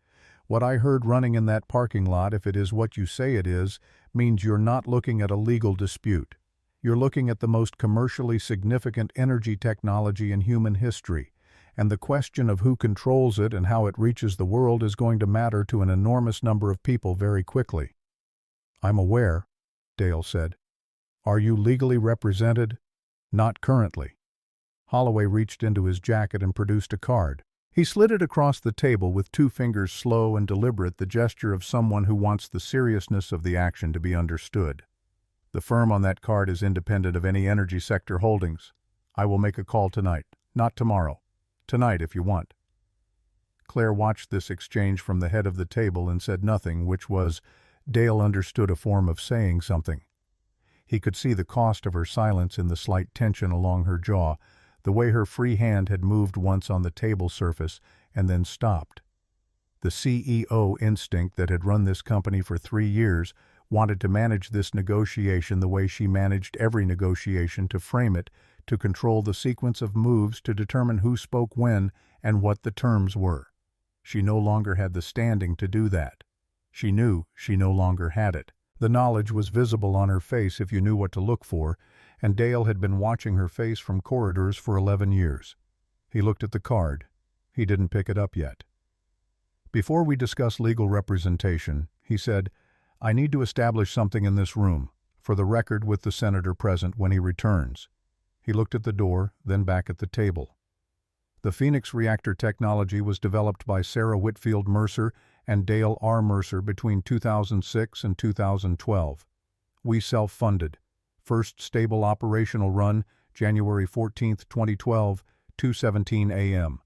"What I heard running in that parking lot, if it is what you say it is, means you're not looking at a legal dispute. You're looking at the most commercially significant energy technology in human history, and the question of who controls it and how it reaches the world is going to matter to an enormous number of people very quickly." "I'm aware," Dale said. "Are you legally represented?" "Not currently." Holloway reached into his jacket and produced a card. He slid it across the table with 2 fingers, slow and deliberate, the gesture of someone who wants the seriousness of the action to be understood. "The firm on that card is independent of any energy sector holdings. I will make a call tonight, not tomorrow. Tonight, if you want." Claire watched this exchange from the head of the table and said nothing, which was, Dale understood, a form of saying something. He could see the cost of her silence in the slight tension along her jaw, the way her free hand had moved once on the table surface and then stopped. The CEO instinct that had run this company for 3 years wanted to manage this negotiation the way she managed every negotiation, to frame it, to control the sequence of moves, to determine who spoke when and what the terms were. She no longer had the standing to do that. She knew she no longer had it. The knowledge was visible on her face if you knew what to look for, and Dale had been watching her face from corridors for 11 years. He looked at the card. He didn't pick it up yet. "Before we discuss legal representation," he said, "I need to establish something in this room, for the record, with the senator present when he returns." He looked at the door, then back at the table. "The Phoenix reactor technology was developed by Sarah Whitfield Mercer and Dale R. Mercer between 2006 and 2012. We self-funded. First stable operational run, January 14, 2012, 2:17 a.m.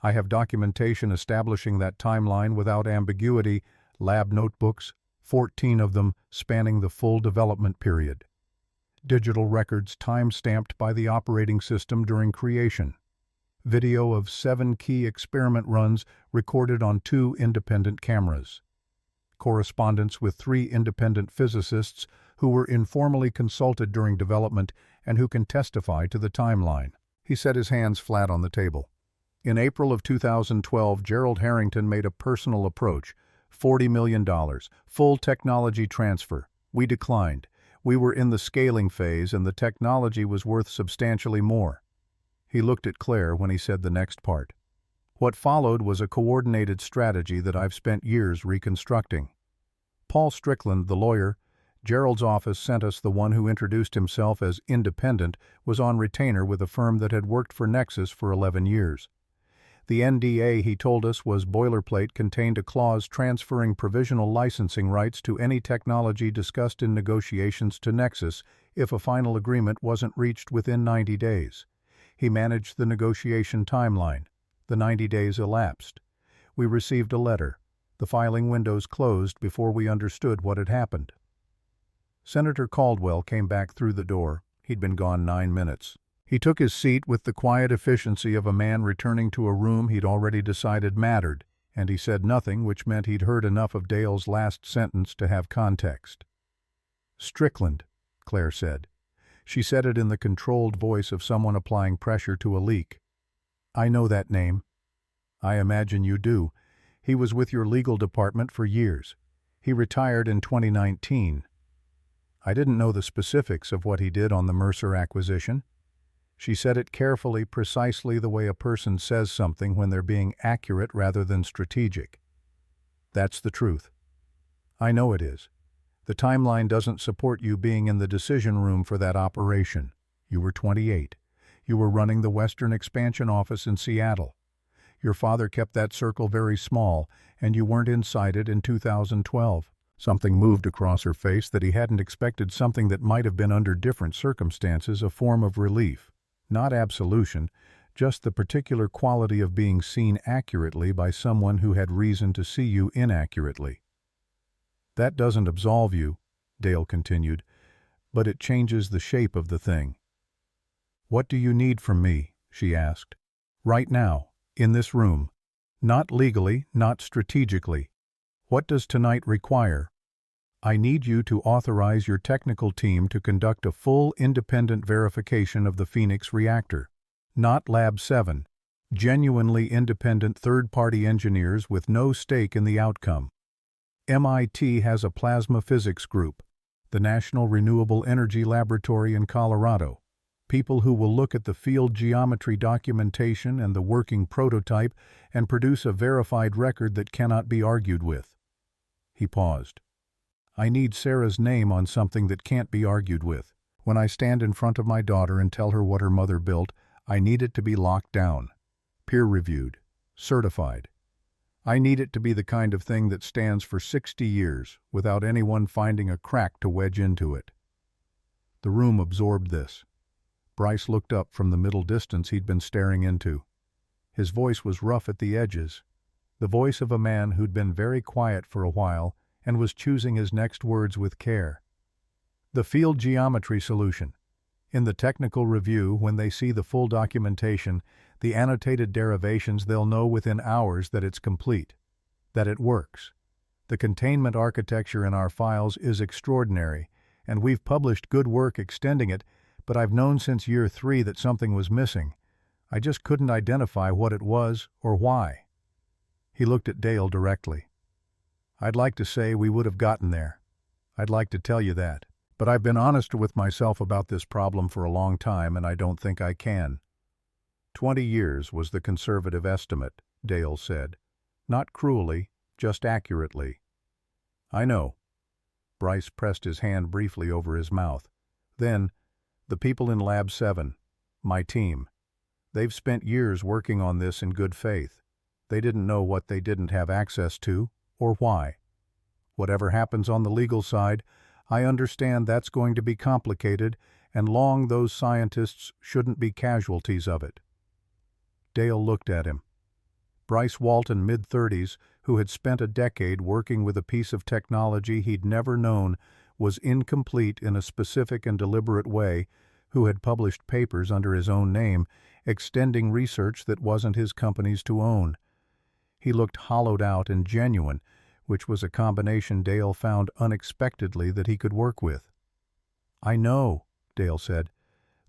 I have documentation establishing that timeline without ambiguity, lab notebooks, 14 of them spanning the full development period. Digital records time-stamped by the operating system during creation. Video of 7 key experiment runs recorded on 2 independent cameras. Correspondence with 3 independent physicists who were informally consulted during development and who can testify to the timeline." He set his hands flat on the table. "In April of 2012, Gerald Harrington made a personal approach. $40 million, full technology transfer. We declined. We were in the scaling phase and the technology was worth substantially more." He looked at Claire when he said the next part. "What followed was a coordinated strategy that I've spent years reconstructing. Paul Strickland, the lawyer, Gerald's office sent us the one who introduced himself as independent, was on retainer with a firm that had worked for Nexus for 11 years. The NDA, he told us, was boilerplate, contained a clause transferring provisional licensing rights to any technology discussed in negotiations to Nexus if a final agreement wasn't reached within 90 days. He managed the negotiation timeline. The 90 days elapsed. We received a letter. The filing windows closed before we understood what had happened." Senator Caldwell came back through the door. He'd been gone 9 minutes. He took his seat with the quiet efficiency of a man returning to a room he'd already decided mattered, and he said nothing, which meant he'd heard enough of Dale's last sentence to have context. "Strickland," Claire said. She said it in the controlled voice of someone applying pressure to a leak. "I know that name." "I imagine you do. He was with your legal department for years. He retired in 2019. I didn't know the specifics of what he did on the Mercer acquisition." She said it carefully, precisely the way a person says something when they're being accurate rather than strategic. "That's the truth." "I know it is. The timeline doesn't support you being in the decision room for that operation. You were 28. You were running the Western Expansion office in Seattle. Your father kept that circle very small, and you weren't inside it in 2012. Something moved across her face that he hadn't expected, something that might have been, under different circumstances, a form of relief. Not absolution, just the particular quality of being seen accurately by someone who had reason to see you inaccurately. "That doesn't absolve you," Dale continued, "but it changes the shape of the thing." "What do you need from me?" she asked. "Right now, in this room. Not legally, not strategically. What does tonight require? I need you to authorize your technical team to conduct a full independent verification of the Phoenix reactor. Not Lab 7. Genuinely independent third-party engineers with no stake in the outcome. MIT has a plasma physics group, the National Renewable Energy Laboratory in Colorado. People who will look at the field geometry documentation and the working prototype and produce a verified record that cannot be argued with. He paused. I need Sarah's name on something that can't be argued with. When I stand in front of my daughter and tell her what her mother built, I need it to be locked down, peer-reviewed, certified. I need it to be the kind of thing that stands for 60 years without anyone finding a crack to wedge into it. The room absorbed this. Bryce looked up from the middle distance he'd been staring into. His voice was rough at the edges, the voice of a man who'd been very quiet for a while and was choosing his next words with care. The field geometry solution. In the technical review, when they see the full documentation, the annotated derivations, they'll know within hours that it's complete, that it works. The containment architecture in our files is extraordinary, and we've published good work extending it, but I've known since year 3 that something was missing. I just couldn't identify what it was or why. He looked at Dale directly. I'd like to say we would have gotten there. I'd like to tell you that. But I've been honest with myself about this problem for a long time, and I don't think I can. 20 years was the conservative estimate, Dale said. Not cruelly, just accurately. I know. Bryce pressed his hand briefly over his mouth. Then, the people in Lab 7, my team, they've spent years working on this in good faith. They didn't know what they didn't have access to, or why. Whatever happens on the legal side, I understand that's going to be complicated, and those scientists shouldn't be casualties of it. Dale looked at him. Bryce Walton, mid-30s, who had spent a decade working with a piece of technology he'd never known, was incomplete in a specific and deliberate way, who had published papers under his own name, extending research that wasn't his company's to own. He looked hollowed out and genuine, which was a combination Dale found unexpectedly that he could work with. I know, Dale said.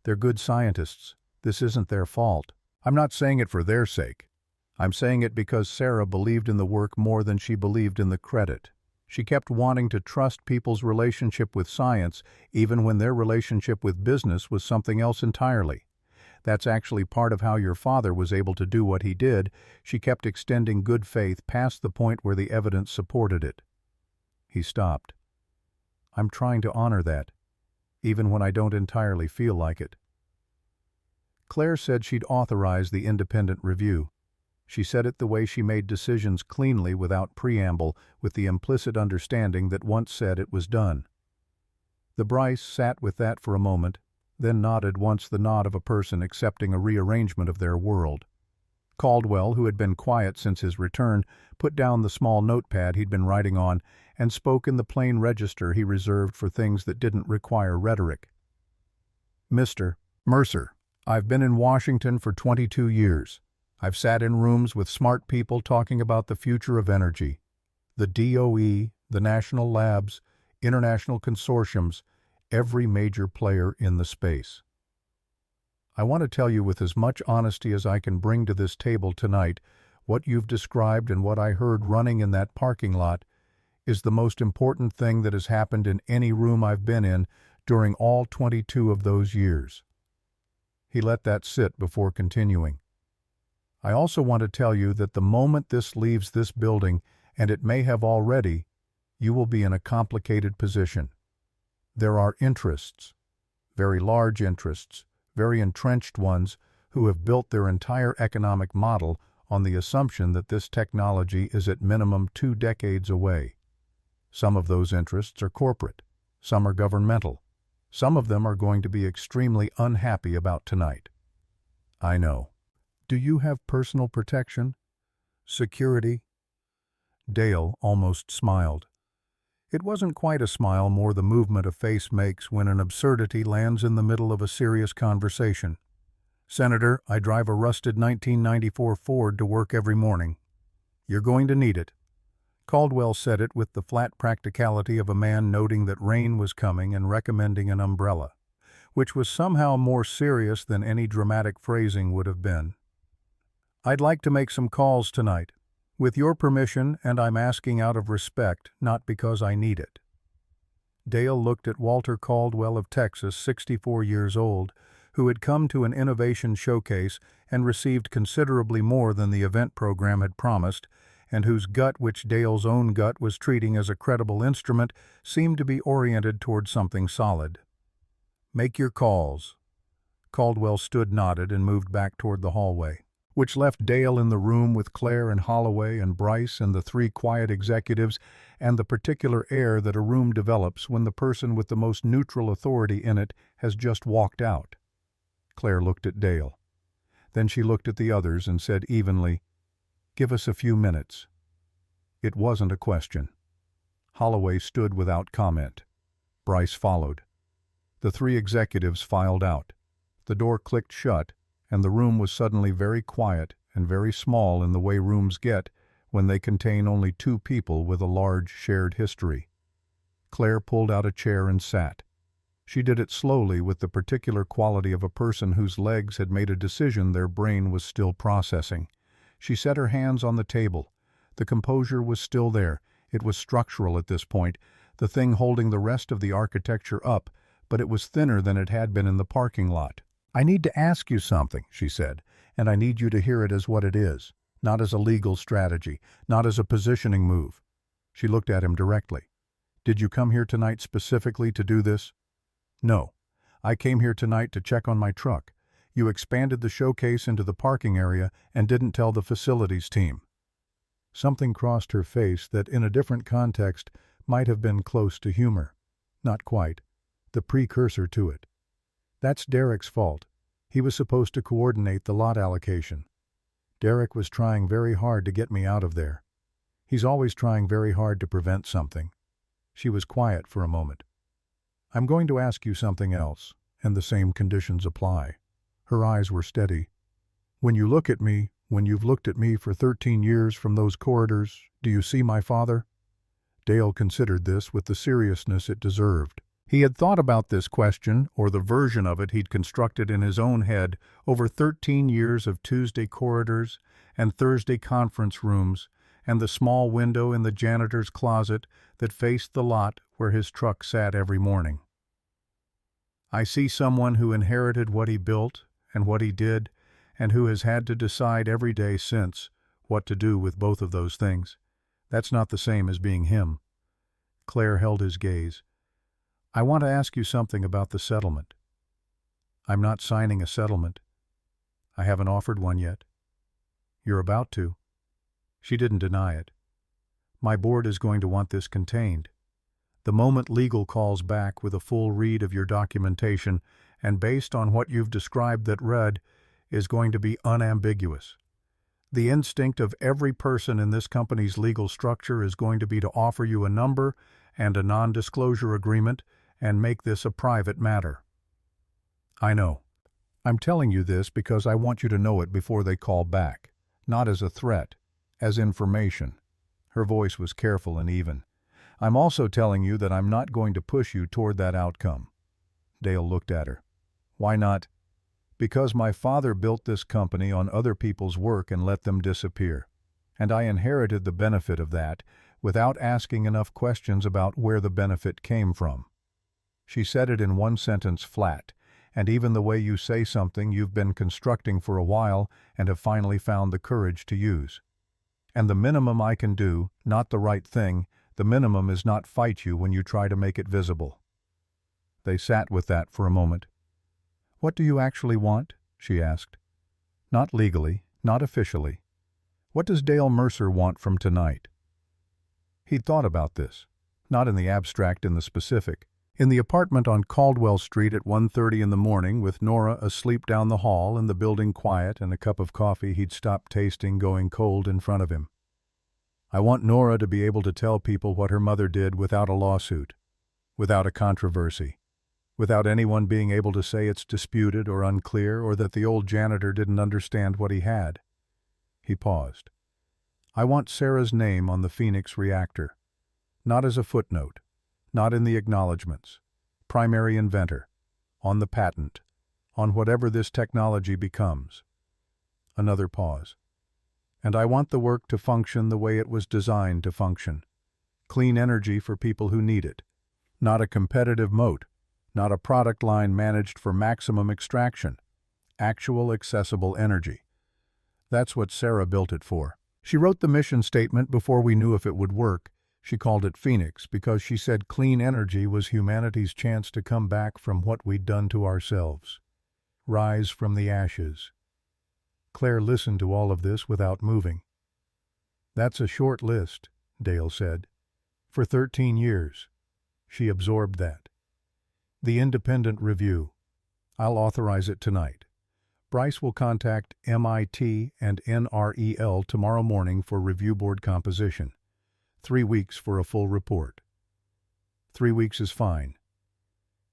They're good scientists. This isn't their fault. I'm not saying it for their sake. I'm saying it because Sarah believed in the work more than she believed in the credit. She kept wanting to trust people's relationship with science, even when their relationship with business was something else entirely. That's actually part of how your father was able to do what he did. She kept extending good faith past the point where the evidence supported it. He stopped. I'm trying to honor that, even when I don't entirely feel like it. Claire said she'd authorize the independent review. She said it the way she made decisions cleanly without preamble, with the implicit understanding that once said it was done. The Bryce sat with that for a moment, then nodded once the nod of a person accepting a rearrangement of their world. Caldwell, who had been quiet since his return, put down the small notepad he'd been writing on and spoke in the plain register he reserved for things that didn't require rhetoric. Mr. Mercer, I've been in Washington for 22 years. I've sat in rooms with smart people talking about the future of energy. The DOE, the national labs, international consortiums, every major player in the space. I want to tell you with as much honesty as I can bring to this table tonight, what you've described and what I heard running in that parking lot is the most important thing that has happened in any room I've been in during all 22 of those years. He let that sit before continuing. I also want to tell you that the moment this leaves this building, and it may have already, you will be in a complicated position. There are interests, very large interests, very entrenched ones, who have built their entire economic model on the assumption that this technology is at minimum 2 decades away. Some of those interests are corporate, some are governmental. Some of them are going to be extremely unhappy about tonight. I know. Do you have personal protection? Security? Dale almost smiled. It wasn't quite a smile, more the movement a face makes when an absurdity lands in the middle of a serious conversation. Senator, I drive a rusted 1994 Ford to work every morning. You're going to need it. Caldwell said it with the flat practicality of a man noting that rain was coming and recommending an umbrella, which was somehow more serious than any dramatic phrasing would have been. "I'd like to make some calls tonight, with your permission, and I'm asking out of respect, not because I need it." Dale looked at Walter Caldwell of Texas, 64 years old, who had come to an innovation showcase and received considerably more than the event program had promised, and whose gut, which Dale's own gut was treating as a credible instrument, seemed to be oriented toward something solid. "Make your calls." Caldwell nodded and moved back toward the hallway, which left Dale in the room with Claire and Holloway and Bryce and the three quiet executives, and the particular air that a room develops when the person with the most neutral authority in it has just walked out. Claire looked at Dale. Then she looked at the others and said evenly, "Give us a few minutes." It wasn't a question. Holloway stood without comment. Bryce followed. The three executives filed out. The door clicked shut, and the room was suddenly very quiet and very small in the way rooms get when they contain only two people with a large shared history. Claire pulled out a chair and sat. She did it slowly with the particular quality of a person whose legs had made a decision their brain was still processing. She set her hands on the table. The composure was still there. It was structural at this point, the thing holding the rest of the architecture up, but it was thinner than it had been in the parking lot. "I need to ask you something," she said, "and I need you to hear it as what it is, not as a legal strategy, not as a positioning move." She looked at him directly. "Did you come here tonight specifically to do this?" "No. I came here tonight to check on my truck. You expanded the showcase into the parking area and didn't tell the facilities team." Something crossed her face that, in a different context, might have been close to humor. Not quite. The precursor to it. "That's Derek's fault. He was supposed to coordinate the lot allocation. Derek was trying very hard to get me out of there. He's always trying very hard to prevent something." She was quiet for a moment. "I'm going to ask you something else, and the same conditions apply." Her eyes were steady. "When you look at me, when you've looked at me for 13 years from those corridors, do you see my father?" Dale considered this with the seriousness it deserved. He had thought about this question, or the version of it he'd constructed in his own head, over 13 years of Tuesday corridors and Thursday conference rooms, and the small window in the janitor's closet that faced the lot where his truck sat every morning. "I see someone who inherited what he built and what he did, and who has had to decide every day since what to do with both of those things. That's not the same as being him." Claire held his gaze. "I want to ask you something about the settlement." "I'm not signing a settlement. I haven't offered one yet." "You're about to." She didn't deny it. "My board is going to want this contained. The moment legal calls back with a full read of your documentation, and based on what you've described that read, is going to be unambiguous. The instinct of every person in this company's legal structure is going to be to offer you a number and a non-disclosure agreement and make this a private matter." "I know. I'm telling you this because I want you to know it before they call back, not as a threat, as information." Her voice was careful and even. "I'm also telling you that I'm not going to push you toward that outcome." Dale looked at her. "Why not?" "Because my father built this company on other people's work and let them disappear. And I inherited the benefit of that without asking enough questions about where the benefit came from." She said it in one sentence flat, and even the way you say something you've been constructing for a while and have finally found the courage to use. "And the minimum I can do, not the right thing, the minimum is not fight you when you try to make it visible." They sat with that for a moment. "What do you actually want?" she asked. "Not legally, not officially. What does Dale Mercer want from tonight?" He'd thought about this, not in the abstract, in the specific. In the apartment on Caldwell Street at 1:30 in the morning, with Nora asleep down the hall and the building quiet and a cup of coffee he'd stopped tasting going cold in front of him. "I want Nora to be able to tell people what her mother did without a lawsuit, without a controversy, without anyone being able to say it's disputed or unclear or that the old janitor didn't understand what he had." He paused. I want Sarah's name on the Phoenix reactor. Not as a footnote, not in the acknowledgments. Primary inventor. On the patent. On whatever this technology becomes. Another pause. And I want the work to function the way it was designed to function. Clean energy for people who need it. Not a competitive moat. Not a product line managed for maximum extraction. Actual accessible energy. That's what Sarah built it for. She wrote the mission statement before we knew if it would work. She called it Phoenix because she said clean energy was humanity's chance to come back from what we'd done to ourselves. Rise from the ashes. Claire listened to all of this without moving. That's a short list, Dale said. For 13 years. She absorbed that. The independent review. I'll authorize it tonight. Bryce will contact MIT and NREL tomorrow morning for review board composition. 3 weeks for a full report. 3 weeks is fine.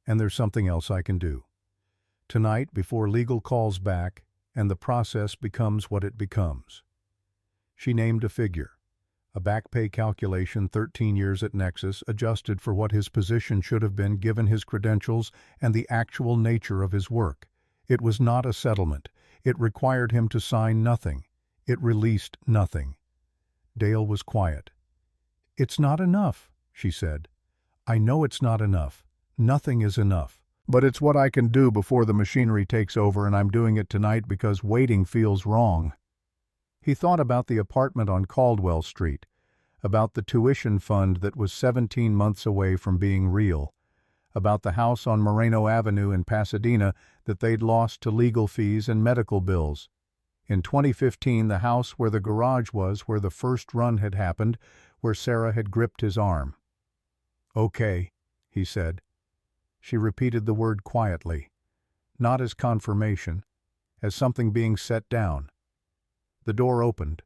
And there's something else I can do. Tonight, before legal calls back, and the process becomes what it becomes. She named a figure. A back pay calculation 13 years at Nexus adjusted for what his position should have been given his credentials and the actual nature of his work. It was not a settlement. It required him to sign nothing. It released nothing. Dale was quiet. It's not enough, she said. I know it's not enough. Nothing is enough. But it's what I can do before the machinery takes over, and I'm doing it tonight because waiting feels wrong. He thought about the apartment on Caldwell Street, about the tuition fund that was 17 months away from being real, about the house on Moreno Avenue in Pasadena that they'd lost to legal fees and medical bills. In 2015, the house where the garage was, where the first run had happened, where Sarah had gripped his arm. Okay, he said. She repeated the word quietly, not as confirmation, as something being set down. The door opened.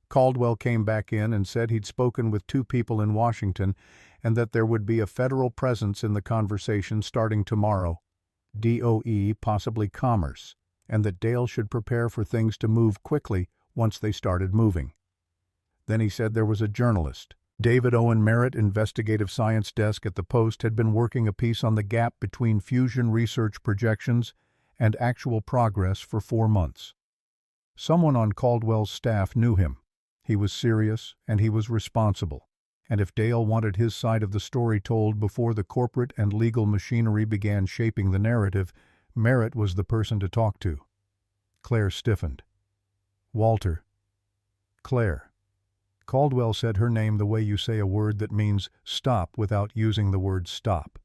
Caldwell came back in and said he'd spoken with 2 people in Washington and that there would be a federal presence in the conversation starting tomorrow. DOE, possibly Commerce, and that Dale should prepare for things to move quickly once they started moving. Then he said there was a journalist. David Owen Merritt, investigative science desk at the Post, had been working a piece on the gap between fusion research projections and actual progress for 4 months. Someone on Caldwell's staff knew him. He was serious and he was responsible. And if Dale wanted his side of the story told before the corporate and legal machinery began shaping the narrative, Merritt was the person to talk to. Claire stiffened. Walter. Claire. Caldwell said her name the way you say a word that means stop without using the word stop.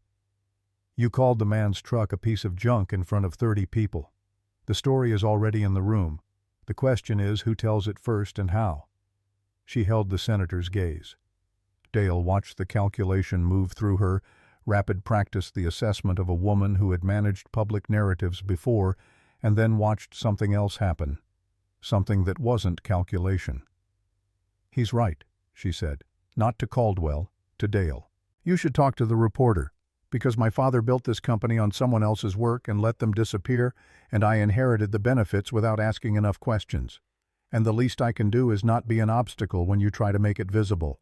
You called the man's truck a piece of junk in front of 30 people. The story is already in the room. The question is who tells it first and how. She held the senator's gaze. Dale watched the calculation move through her, rapid practice the assessment of a woman who had managed public narratives before, and then watched something else happen. Something that wasn't calculation. He's right, she said. Not to Caldwell, to Dale. You should talk to the reporter, because my father built this company on someone else's work and let them disappear, and I inherited the benefits without asking enough questions. And the least I can do is not be an obstacle when you try to make it visible.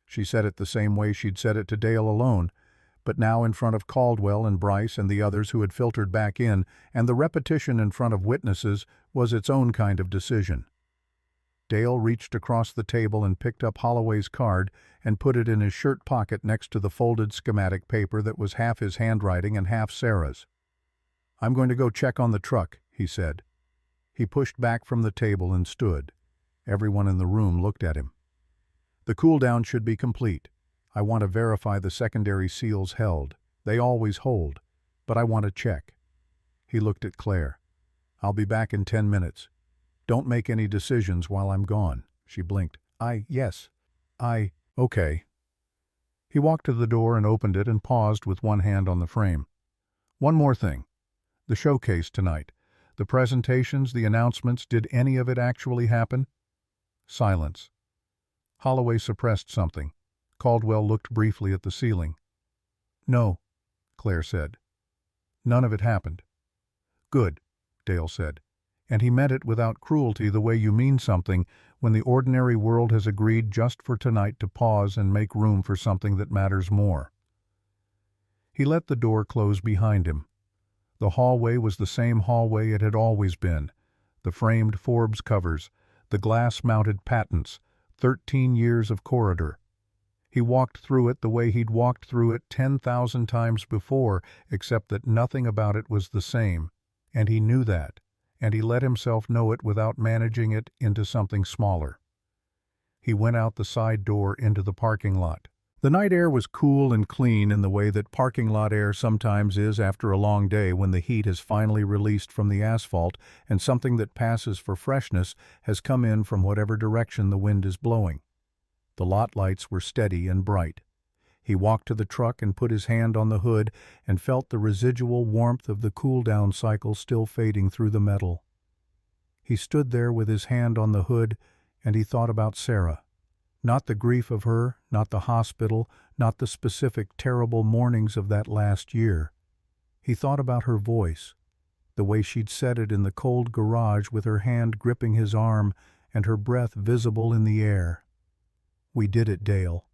She said it the same way she'd said it to Dale alone, but now in front of Caldwell and Bryce and the others who had filtered back in, and the repetition in front of witnesses was its own kind of decision. Dale reached across the table and picked up Holloway's card and put it in his shirt pocket next to the folded schematic paper that was half his handwriting and half Sarah's. I'm going to go check on the truck, he said. He pushed back from the table and stood. Everyone in the room looked at him. The cool-down should be complete. I want to verify the secondary seals held. They always hold. But I want to check. He looked at Claire. I'll be back in 10 minutes. Don't make any decisions while I'm gone. She blinked. Yes. Okay. He walked to the door and opened it and paused with one hand on the frame. One more thing. The showcase tonight. The presentations, the announcements, did any of it actually happen? Silence. Holloway suppressed something. Caldwell looked briefly at the ceiling. No, Claire said. None of it happened. Good, Dale said. And he meant it without cruelty the way you mean something when the ordinary world has agreed just for tonight to pause and make room for something that matters more. He let the door close behind him. The hallway was the same hallway it had always been. The framed Forbes covers, the glass-mounted patents, 13 years of corridor. He walked through it the way he'd walked through it 10,000 times before, except that nothing about it was the same, and he knew that, and he let himself know it without managing it into something smaller. He went out the side door into the parking lot. The night air was cool and clean in the way that parking lot air sometimes is after a long day when the heat has finally released from the asphalt and something that passes for freshness has come in from whatever direction the wind is blowing. The lot lights were steady and bright. He walked to the truck and put his hand on the hood and felt the residual warmth of the cool-down cycle still fading through the metal. He stood there with his hand on the hood, and he thought about Sarah. Not the grief of her, not the hospital, not the specific terrible mornings of that last year. He thought about her voice, the way she'd said it in the cold garage with her hand gripping his arm and her breath visible in the air. "We did it, Dale."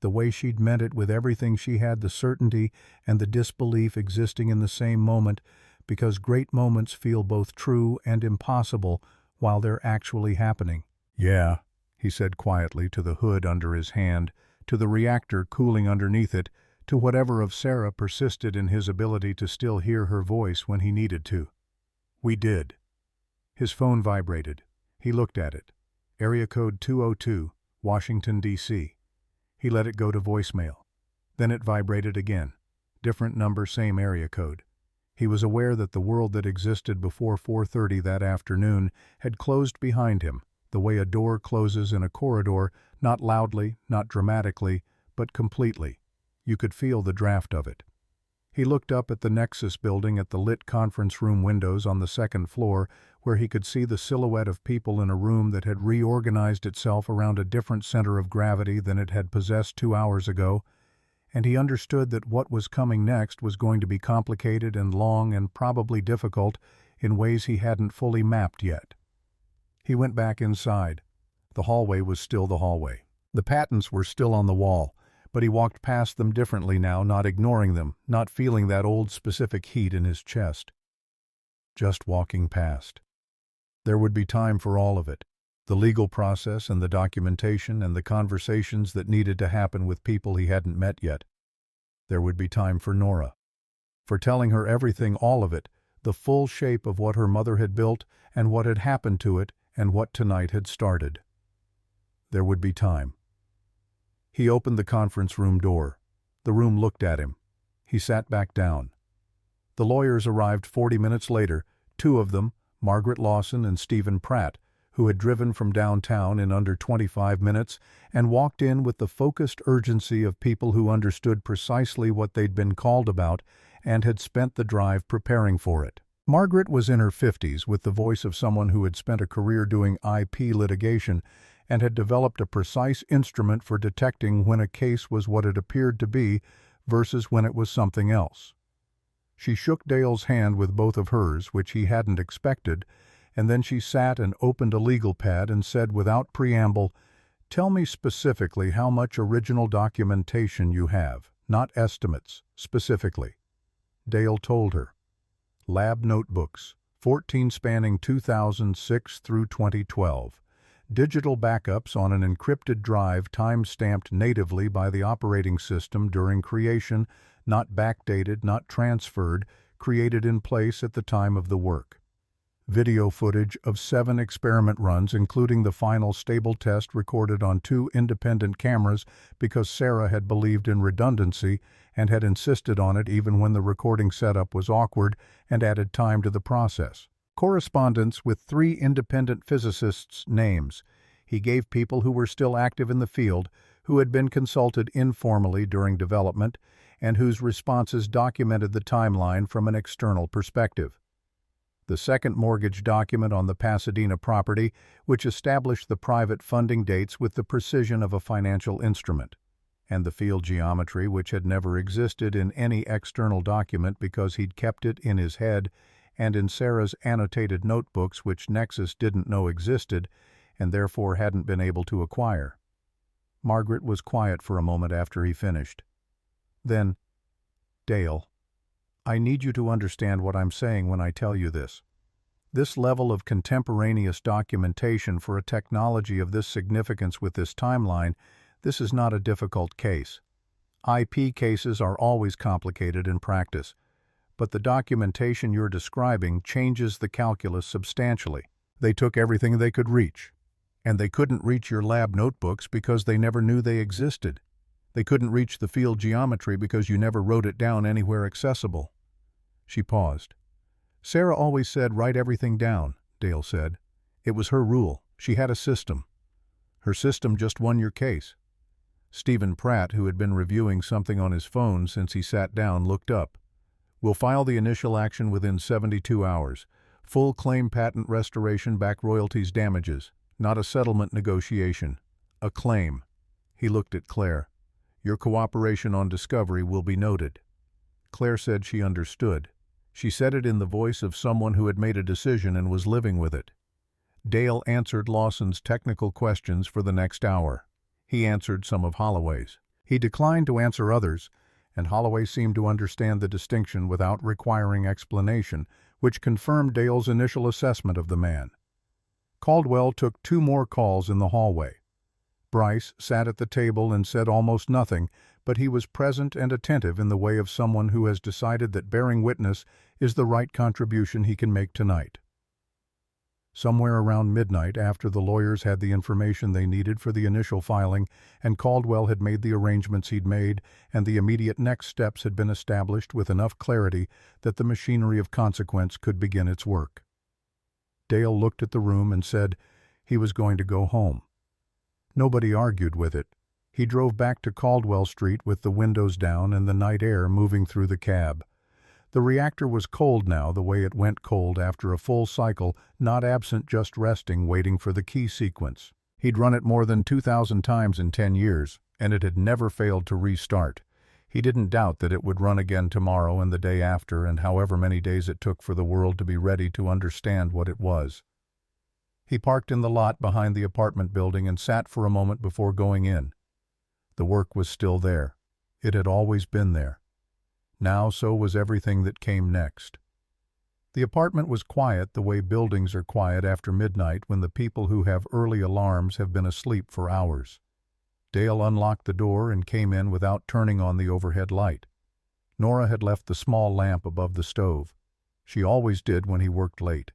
The way she'd meant it with everything she had, the certainty and the disbelief existing in the same moment, because great moments feel both true and impossible while they're actually happening. "Yeah," he said quietly to the hood under his hand, to the reactor cooling underneath it, to whatever of Sarah persisted in his ability to still hear her voice when he needed to. "We did." His phone vibrated. He looked at it. Area code 202, Washington, D.C. He let it go to voicemail. Then it vibrated again. Different number, same area code. He was aware that the world that existed before 4:30 that afternoon had closed behind him, the way a door closes in a corridor, not loudly, not dramatically, but completely. You could feel the draft of it. He looked up at the Nexus building at the lit conference room windows on the second floor, where he could see the silhouette of people in a room that had reorganized itself around a different center of gravity than it had possessed 2 hours ago, and he understood that what was coming next was going to be complicated and long and probably difficult in ways he hadn't fully mapped yet. He went back inside. The hallway was still the hallway. The patents were still on the wall, but he walked past them differently now, not ignoring them, not feeling that old specific heat in his chest. Just walking past. There would be time for all of it. The legal process and the documentation and the conversations that needed to happen with people he hadn't met yet. There would be time for Nora. For telling her everything, all of it, the full shape of what her mother had built and what had happened to it and what tonight had started. There would be time. He opened the conference room door. The room looked at him. He sat back down. The lawyers arrived 40 minutes later, 2 of them, Margaret Lawson and Stephen Pratt, who had driven from downtown in under 25 minutes and walked in with the focused urgency of people who understood precisely what they'd been called about and had spent the drive preparing for it. Margaret was in her 50s with the voice of someone who had spent a career doing IP litigation and had developed a precise instrument for detecting when a case was what it appeared to be versus when it was something else. She shook Dale's hand with both of hers, which he hadn't expected, and then she sat and opened a legal pad and said without preamble, "Tell me specifically how much original documentation you have, not estimates, specifically." Dale told her. Lab notebooks, 14 spanning 2006 through 2012. Digital backups on an encrypted drive time-stamped natively by the operating system during creation, not backdated, not transferred, created in place at the time of the work. Video footage of 7 experiment runs, including the final stable test recorded on 2 independent cameras because Sarah had believed in redundancy and had insisted on it even when the recording setup was awkward and added time to the process. Correspondence with 3 independent physicists' names. He gave people who were still active in the field, who had been consulted informally during development, and whose responses documented the timeline from an external perspective. The second mortgage document on the Pasadena property, which established the private funding dates with the precision of a financial instrument, and the field geometry, which had never existed in any external document because he'd kept it in his head and in Sarah's annotated notebooks, which Nexus didn't know existed, and therefore hadn't been able to acquire. Margaret was quiet for a moment after he finished. Then, "Dale, I need you to understand what I'm saying when I tell you this. This level of contemporaneous documentation for a technology of this significance with this timeline, this is not a difficult case. IP cases are always complicated in practice, but the documentation you're describing changes the calculus substantially. They took everything they could reach, and they couldn't reach your lab notebooks because they never knew they existed. They couldn't reach the field geometry because you never wrote it down anywhere accessible." She paused. "Sarah always said write everything down," Dale said. "It was her rule. She had a system. Her system just won your case." Stephen Pratt, who had been reviewing something on his phone since he sat down, looked up. "We'll file the initial action within 72 hours. Full claim patent restoration, back royalties, damages. Not a settlement negotiation. A claim." He looked at Claire. "Your cooperation on discovery will be noted." Claire said she understood. She said it in the voice of someone who had made a decision and was living with it. Dale answered Lawson's technical questions for the next hour. He answered some of Holloway's. He declined to answer others, and Holloway seemed to understand the distinction without requiring explanation, which confirmed Dale's initial assessment of the man. Caldwell took 2 more calls in the hallway. Bryce sat at the table and said almost nothing, but he was present and attentive in the way of someone who has decided that bearing witness is the right contribution he can make tonight. Somewhere around midnight, after the lawyers had the information they needed for the initial filing, and Caldwell had made the arrangements he'd made, and the immediate next steps had been established with enough clarity that the machinery of consequence could begin its work. Dale looked at the room and said he was going to go home. Nobody argued with it. He drove back to Caldwell Street with the windows down and the night air moving through the cab. The reactor was cold now, the way it went cold after a full cycle, not absent just resting, waiting for the key sequence. He'd run it more than 2,000 times in 10 years, and it had never failed to restart. He didn't doubt that it would run again tomorrow and the day after, and however many days it took for the world to be ready to understand what it was. He parked in the lot behind the apartment building and sat for a moment before going in. The work was still there. It had always been there. Now so was everything that came next. The apartment was quiet the way buildings are quiet after midnight when the people who have early alarms have been asleep for hours. Dale unlocked the door and came in without turning on the overhead light. Nora had left the small lamp above the stove. She always did when he worked late.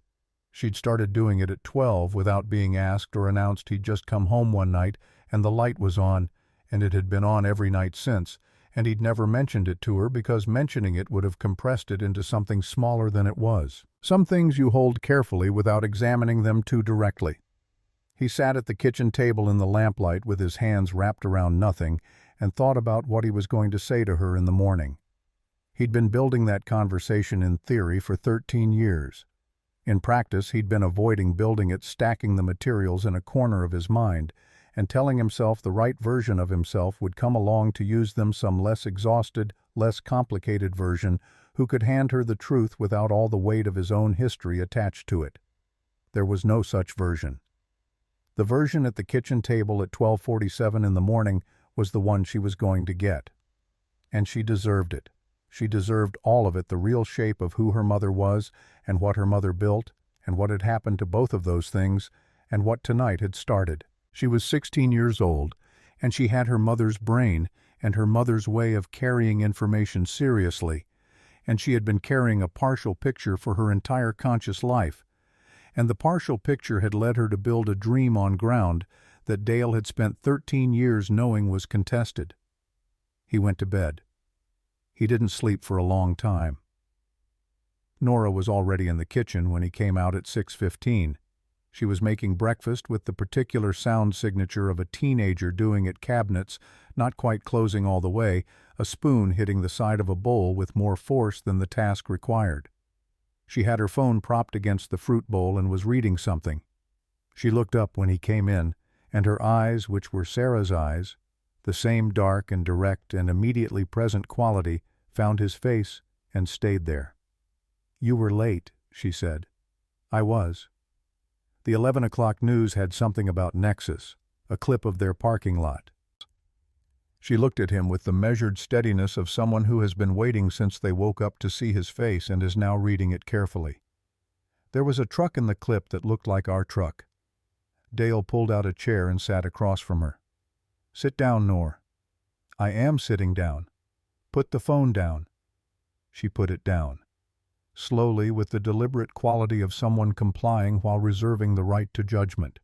She'd started doing it at 12 without being asked or announced. He'd just come home one night and the light was on, and it had been on every night since, and he'd never mentioned it to her because mentioning it would have compressed it into something smaller than it was. Some things you hold carefully without examining them too directly. He sat at the kitchen table in the lamplight with his hands wrapped around nothing and thought about what he was going to say to her in the morning. He'd been building that conversation in theory for 13 years. In practice, he'd been avoiding building it, stacking the materials in a corner of his mind, and telling himself the right version of himself would come along to use them, some less exhausted, less complicated version who could hand her the truth without all the weight of his own history attached to it. There was no such version. The version at the kitchen table at 12:47 in the morning was the one she was going to get. And she deserved it. She deserved all of it, the real shape of who her mother was and what her mother built and what had happened to both of those things and what tonight had started. She was 16 years old, and she had her mother's brain and her mother's way of carrying information seriously, and she had been carrying a partial picture for her entire conscious life, and the partial picture had led her to build a dream on ground that Dale had spent 13 years knowing was contested. He went to bed. He didn't sleep for a long time. Nora was already in the kitchen when he came out at 6:15. She was making breakfast with the particular sound signature of a teenager doing at cabinets, not quite closing all the way, a spoon hitting the side of a bowl with more force than the task required. She had her phone propped against the fruit bowl and was reading something. She looked up when he came in, and her eyes, which were Sarah's eyes, the same dark and direct and immediately present quality, found his face and stayed there. "You were late," she said. "I was." The 11 o'clock news had something about Nexus, a clip of their parking lot. She looked at him with the measured steadiness of someone who has been waiting since they woke up to see his face and is now reading it carefully. There was a truck in the clip that looked like our truck. Dale pulled out a chair and sat across from her. "Sit down, Nor." "I am sitting down." "Put the phone down." She put it down. Slowly, with the deliberate quality of someone complying while reserving the right to judgment.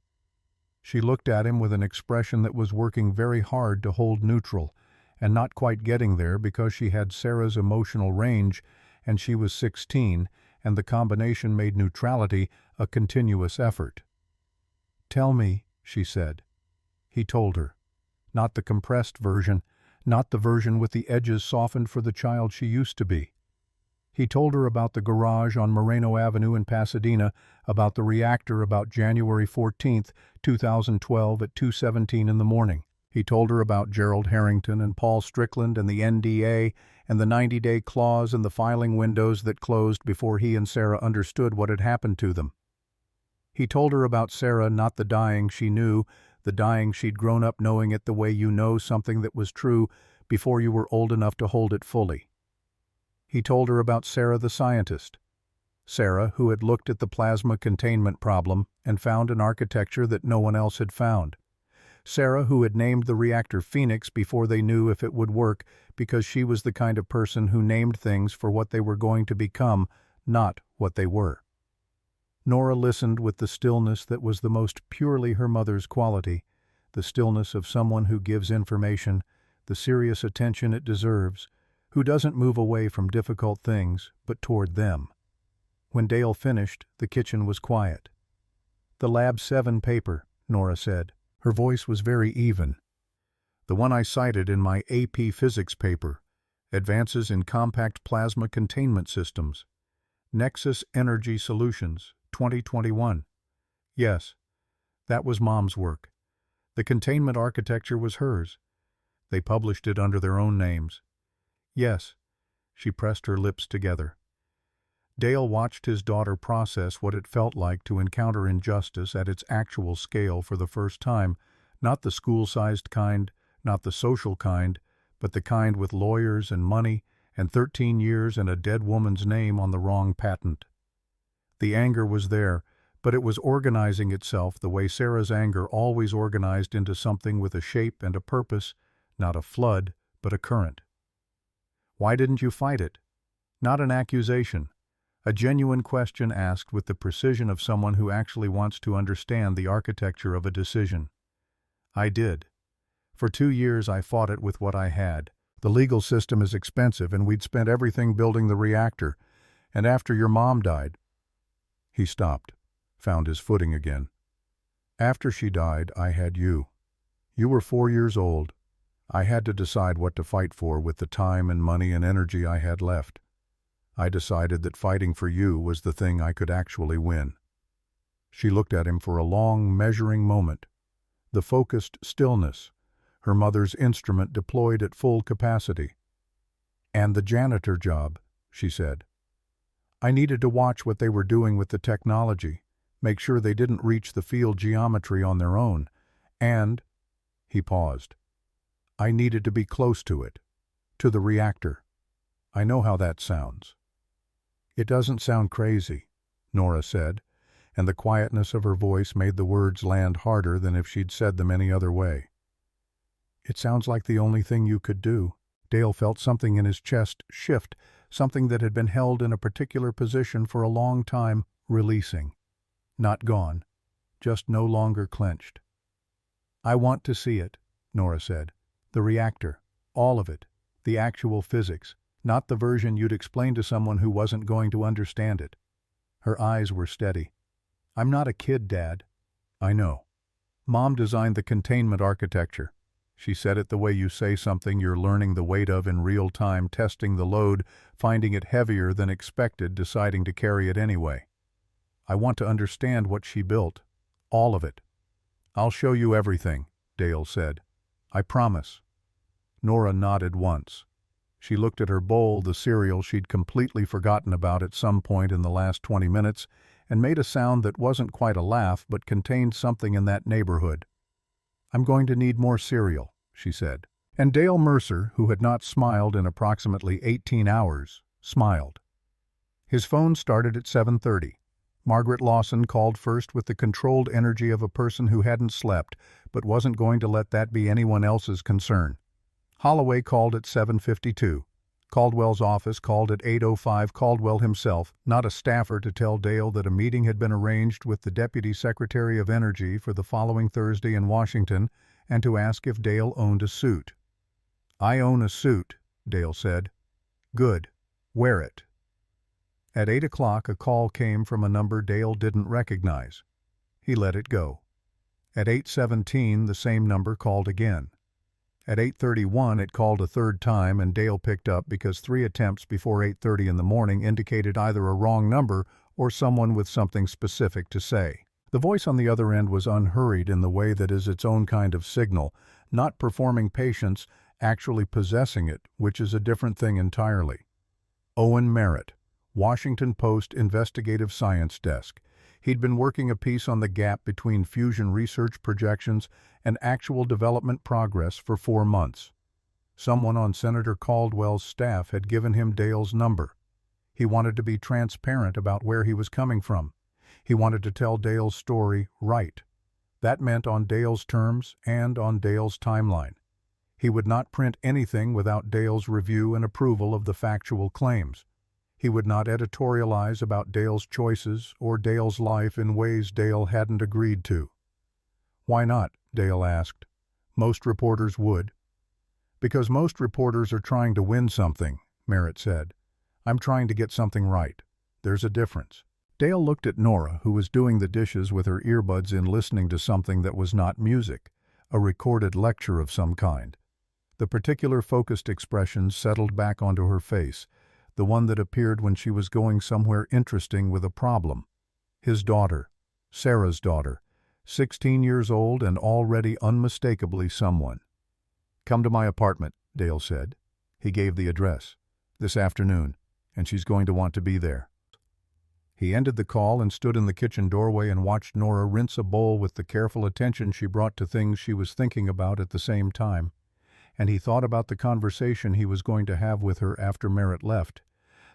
She looked at him with an expression that was working very hard to hold neutral, and not quite getting there because she had Sarah's emotional range, and she was 16, and the combination made neutrality a continuous effort. "Tell me," she said. He told her. Not the compressed version, not the version with the edges softened for the child she used to be. He told her about the garage on Moreno Avenue in Pasadena, about the reactor, about January 14th, 2012 at 2:17 in the morning. He told her about Gerald Harrington and Paul Strickland and the NDA and the 90-day clause and the filing windows that closed before he and Sarah understood what had happened to them. He told her about Sarah, not the dying she knew, the dying she'd grown up knowing it the way you know something that was true before you were old enough to hold it fully. He told her about Sarah the scientist. Sarah, who had looked at the plasma containment problem and found an architecture that no one else had found. Sarah, who had named the reactor Phoenix before they knew if it would work, because she was the kind of person who named things for what they were going to become, not what they were. Nora listened with the stillness that was the most purely her mother's quality, the stillness of someone who gives information the serious attention it deserves, who doesn't move away from difficult things, but toward them. When Dale finished, the kitchen was quiet. "The Lab 7 paper," Nora said. Her voice was very even. "The one I cited in my AP Physics paper, Advances in Compact Plasma Containment Systems. Nexus Energy Solutions, 2021. Yes, that was Mom's work. The containment architecture was hers. They published it under their own names. Yes." She pressed her lips together. Dale watched his daughter process what it felt like to encounter injustice at its actual scale for the first time, not the school-sized kind, not the social kind, but the kind with lawyers and money and 13 years and a dead woman's name on the wrong patent. The anger was there, but it was organizing itself the way Sarah's anger always organized into something with a shape and a purpose, not a flood, but a current. "Why didn't you fight it?" Not an accusation. A genuine question asked with the precision of someone who actually wants to understand the architecture of a decision. "I did. For 2 years I fought it with what I had. The legal system is expensive and we'd spent everything building the reactor. And after your mom died..." He stopped, found his footing again. "After she died, I had you. You were 4 years old. I had to decide what to fight for with the time and money and energy I had left. I decided that fighting for you was the thing I could actually win." She looked at him for a long, measuring moment. The focused stillness, her mother's instrument deployed at full capacity. "And the janitor job," she said. "I needed to watch what they were doing with the technology, make sure they didn't reach the field geometry on their own, and..." He paused. "I needed to be close to it, to the reactor. I know how that sounds." "It doesn't sound crazy," Nora said, and the quietness of her voice made the words land harder than if she'd said them any other way. "It sounds like the only thing you could do." Dale felt something in his chest shift, something that had been held in a particular position for a long time, releasing. Not gone, just no longer clenched. "I want to see it," Nora said. "The reactor, all of it, the actual physics. Not the version you'd explain to someone who wasn't going to understand it." Her eyes were steady. "I'm not a kid, Dad." "I know. Mom designed the containment architecture. She said it the way you say something you're learning the weight of in real time, testing the load, finding it heavier than expected, deciding to carry it anyway. I want to understand what she built. All of it." "I'll show you everything," Dale said. "I promise." Nora nodded once. She looked at her bowl, the cereal she'd completely forgotten about at some point in the last 20 minutes, and made a sound that wasn't quite a laugh but contained something in that neighborhood. "I'm going to need more cereal," she said. And Dale Mercer, who had not smiled in approximately 18 hours, smiled. His phone started at 7:30. Margaret Lawson called first with the controlled energy of a person who hadn't slept but wasn't going to let that be anyone else's concern. Holloway called at 7:52. Caldwell's office called at 8:05. Caldwell himself, not a staffer, to tell Dale that a meeting had been arranged with the Deputy Secretary of Energy for the following Thursday in Washington and to ask if Dale owned a suit. "I own a suit," Dale said. "Good. Wear it." At 8 o'clock a call came from a number Dale didn't recognize. He let it go. At 8:17 the same number called again. At 8:31 it called a third time and Dale picked up because 3 attempts before 8:30 in the morning indicated either a wrong number or someone with something specific to say. The voice on the other end was unhurried in the way that is its own kind of signal, not performing patience, actually possessing it, which is a different thing entirely. Owen Merritt, Washington Post Investigative Science Desk. He'd been working a piece on the gap between fusion research projections and actual development progress for 4 months. Someone on Senator Caldwell's staff had given him Dale's number. He wanted to be transparent about where he was coming from. He wanted to tell Dale's story right. That meant on Dale's terms and on Dale's timeline. He would not print anything without Dale's review and approval of the factual claims. He would not editorialize about Dale's choices or Dale's life in ways Dale hadn't agreed to. "Why not?" Dale asked. "Most reporters would." "Because most reporters are trying to win something," Merritt said. "I'm trying to get something right. There's a difference." Dale looked at Nora, who was doing the dishes with her earbuds in, listening to something that was not music, a recorded lecture of some kind. The particular focused expression settled back onto her face, the one that appeared when she was going somewhere interesting with a problem. His daughter, Sarah's daughter, 16 years old and already unmistakably someone. "Come to my apartment," Dale said. He gave the address. "This afternoon, and she's going to want to be there." He ended the call and stood in the kitchen doorway and watched Nora rinse a bowl with the careful attention she brought to things she was thinking about at the same time. And he thought about the conversation he was going to have with her after Merritt left,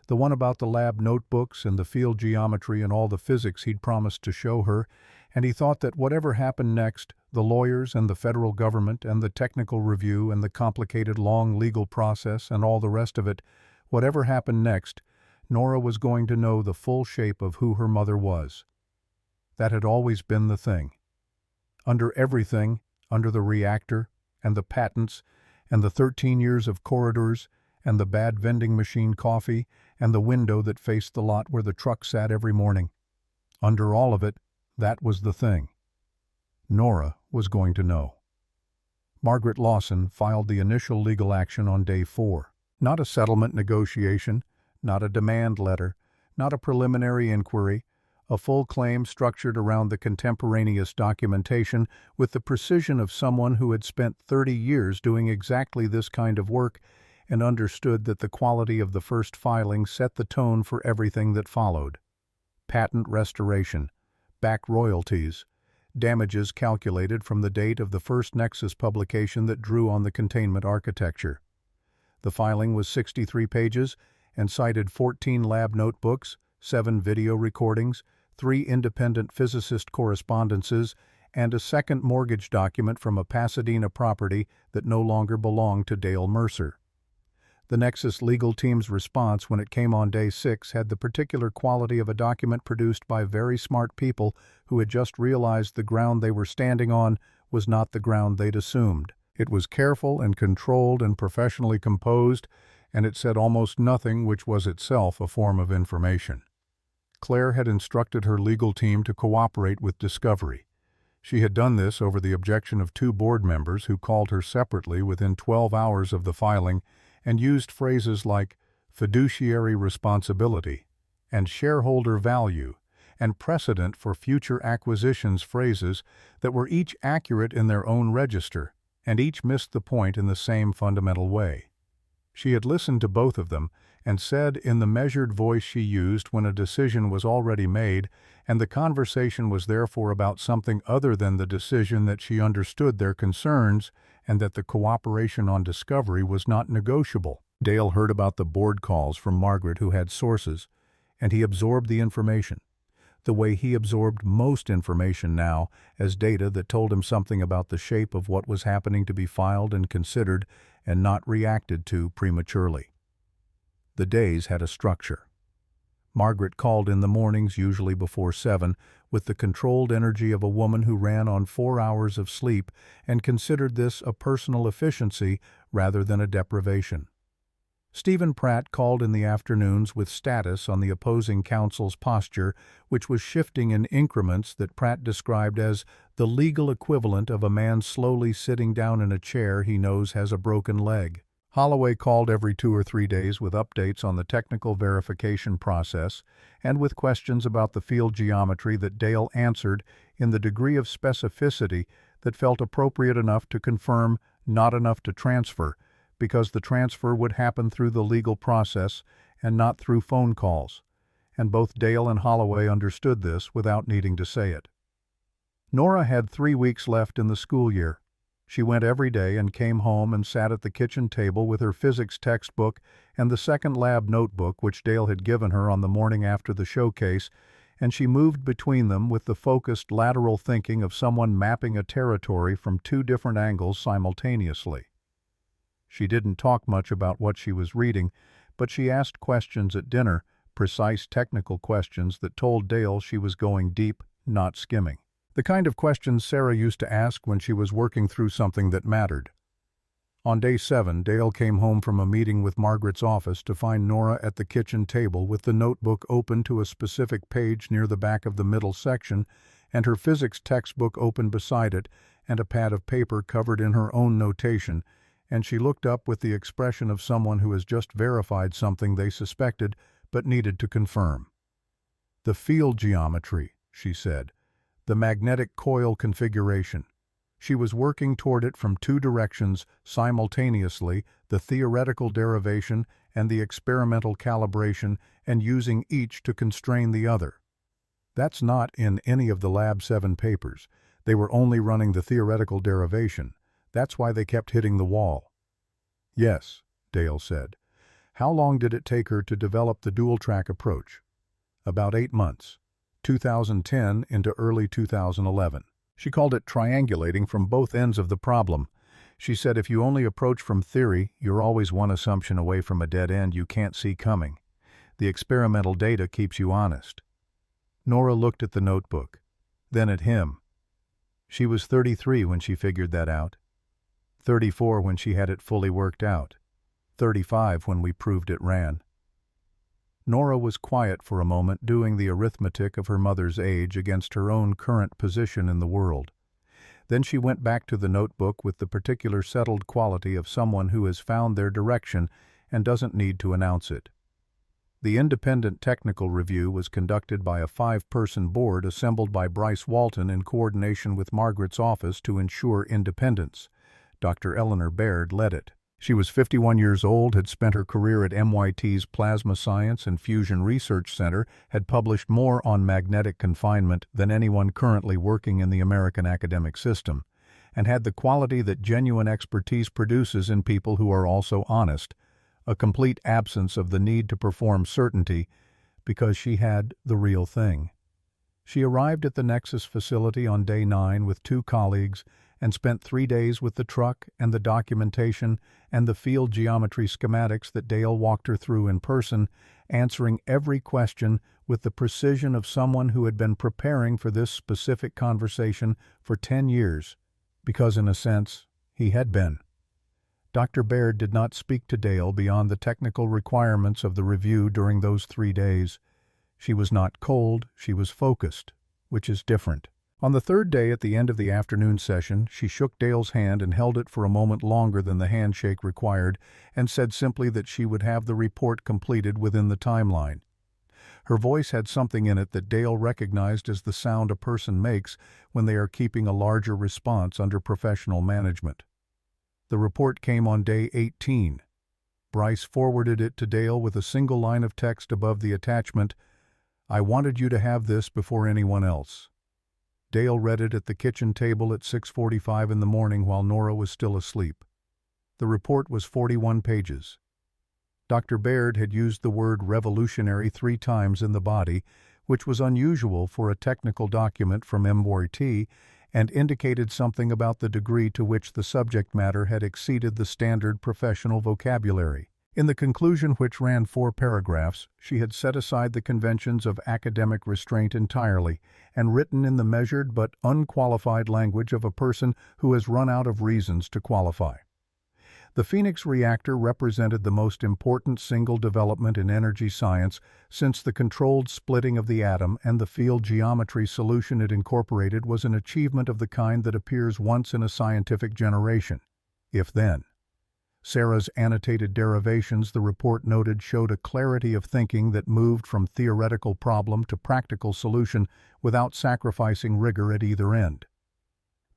the one about the lab notebooks and the field geometry and all the physics he'd promised to show her, and he thought that whatever happened next, the lawyers and the federal government and the technical review and the complicated long legal process and all the rest of it, whatever happened next, Nora was going to know the full shape of who her mother was. That had always been the thing. Under everything, under the reactor and the patents and the 13 years of corridors and the bad vending machine coffee and the window that faced the lot where the truck sat every morning. Under all of it, that was the thing. Nora was going to know. Margaret Lawson filed the initial legal action on day 4. Not a settlement negotiation, not a demand letter, not a preliminary inquiry, a full claim structured around the contemporaneous documentation with the precision of someone who had spent 30 years doing exactly this kind of work and understood that the quality of the first filing set the tone for everything that followed. Patent restoration, back royalties, damages calculated from the date of the first Nexus publication that drew on the containment architecture. The filing was 63 pages and cited 14 lab notebooks, 7 video recordings, 3 independent physicist correspondences, and a second mortgage document from a Pasadena property that no longer belonged to Dale Mercer. The Nexus legal team's response when it came on day 6 had the particular quality of a document produced by very smart people who had just realized the ground they were standing on was not the ground they'd assumed. It was careful and controlled and professionally composed, and it said almost nothing, which was itself a form of information. Claire had instructed her legal team to cooperate with discovery. She had done this over the objection of 2 board members who called her separately within 12 hours of the filing and used phrases like fiduciary responsibility and shareholder value and precedent for future acquisitions, phrases that were each accurate in their own register and each missed the point in the same fundamental way. She had listened to both of them and said in the measured voice she used when a decision was already made and the conversation was therefore about something other than the decision, that she understood their concerns and that the cooperation on discovery was not negotiable. Dale heard about the board calls from Margaret, who had sources, and he absorbed the information, the way he absorbed most information now, as data that told him something about the shape of what was happening to be filed and considered and not reacted to prematurely. The days had a structure. Margaret called in the mornings, usually before 7, with the controlled energy of a woman who ran on 4 hours of sleep and considered this a personal efficiency rather than a deprivation. Stephen Pratt called in the afternoons with status on the opposing counsel's posture, which was shifting in increments that Pratt described as the legal equivalent of a man slowly sitting down in a chair he knows has a broken leg. Holloway called every 2 or 3 days with updates on the technical verification process and with questions about the field geometry that Dale answered in the degree of specificity that felt appropriate enough to confirm, not enough to transfer, because the transfer would happen through the legal process and not through phone calls, and both Dale and Holloway understood this without needing to say it. Nora had 3 weeks left in the school year. She went every day and came home and sat at the kitchen table with her physics textbook and the second lab notebook which Dale had given her on the morning after the showcase, and she moved between them with the focused lateral thinking of someone mapping a territory from 2 different angles simultaneously. She didn't talk much about what she was reading, but she asked questions at dinner, precise technical questions that told Dale she was going deep, not skimming. The kind of questions Sarah used to ask when she was working through something that mattered. On day 7, Dale came home from a meeting with Margaret's office to find Nora at the kitchen table with the notebook open to a specific page near the back of the middle section and her physics textbook open beside it and a pad of paper covered in her own notation, and she looked up with the expression of someone who has just verified something they suspected but needed to confirm. "The field geometry," she said. "The magnetic coil configuration." She was working toward it from 2 directions simultaneously, the theoretical derivation and the experimental calibration, and using each to constrain the other. That's not in any of the Lab 7 papers. They were only running the theoretical derivation. That's why they kept hitting the wall. "Yes," Dale said. "How long did it take her to develop the dual-track approach?" "About 8 months. 2010 into early 2011. She called it triangulating from both ends of the problem. She said if you only approach from theory, you're always one assumption away from a dead end you can't see coming. The experimental data keeps you honest." Nora looked at the notebook, then at him. She was 33 when she figured that out. 34 when she had it fully worked out. 35 when we proved it ran. Nora was quiet for a moment, doing the arithmetic of her mother's age against her own current position in the world. Then she went back to the notebook with the particular settled quality of someone who has found their direction and doesn't need to announce it. The independent technical review was conducted by a 5-person board assembled by Bryce Walton in coordination with Margaret's office to ensure independence. Dr. Eleanor Baird led it. She was 51 years old, had spent her career at MIT's Plasma Science and Fusion Research Center, had published more on magnetic confinement than anyone currently working in the American academic system, and had the quality that genuine expertise produces in people who are also honest, a complete absence of the need to perform certainty, because she had the real thing. She arrived at the Nexus facility on day 9 with 2 colleagues and spent 3 days with the truck and the documentation and the field geometry schematics that Dale walked her through in person, answering every question with the precision of someone who had been preparing for this specific conversation for 10 years, because in a sense, he had been. Dr. Baird did not speak to Dale beyond the technical requirements of the review during those 3 days. She was not cold, she was focused, which is different. On the 3rd day at the end of the afternoon session, she shook Dale's hand and held it for a moment longer than the handshake required and said simply that she would have the report completed within the timeline. Her voice had something in it that Dale recognized as the sound a person makes when they are keeping a larger response under professional management. The report came on day 18. Bryce forwarded it to Dale with a single line of text above the attachment, "I wanted you to have this before anyone else." Dale read it at the kitchen table at 6:45 in the morning while Nora was still asleep. The report was 41 pages. Dr. Baird had used the word revolutionary 3 times in the body, which was unusual for a technical document from MWT, and indicated something about the degree to which the subject matter had exceeded the standard professional vocabulary. In the conclusion, which ran 4 paragraphs, she had set aside the conventions of academic restraint entirely and written in the measured but unqualified language of a person who has run out of reasons to qualify. The Phoenix reactor represented the most important single development in energy science since the controlled splitting of the atom, and the field geometry solution it incorporated was an achievement of the kind that appears once in a scientific generation, if then. Sarah's annotated derivations, the report noted, showed a clarity of thinking that moved from theoretical problem to practical solution without sacrificing rigor at either end.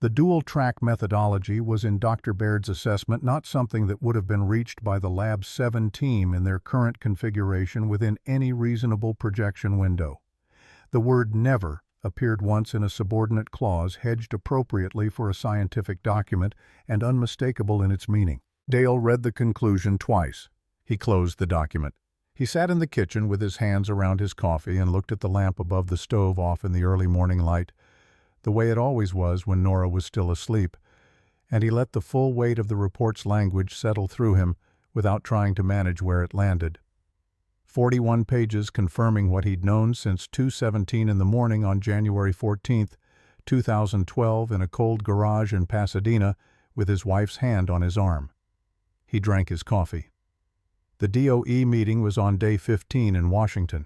The dual-track methodology was, in Dr. Baird's assessment, not something that would have been reached by the Lab 7 team in their current configuration within any reasonable projection window. The word never appeared once in a subordinate clause, hedged appropriately for a scientific document and unmistakable in its meaning. Dale read the conclusion twice. He closed the document. He sat in the kitchen with his hands around his coffee and looked at the lamp above the stove off in the early morning light, the way it always was when Nora was still asleep, and he let the full weight of the report's language settle through him without trying to manage where it landed. 41 pages confirming what he'd known since 2:17 in the morning on January 14, 2012, in a cold garage in Pasadena with his wife's hand on his arm. He drank his coffee. The DOE meeting was on day 15 in Washington.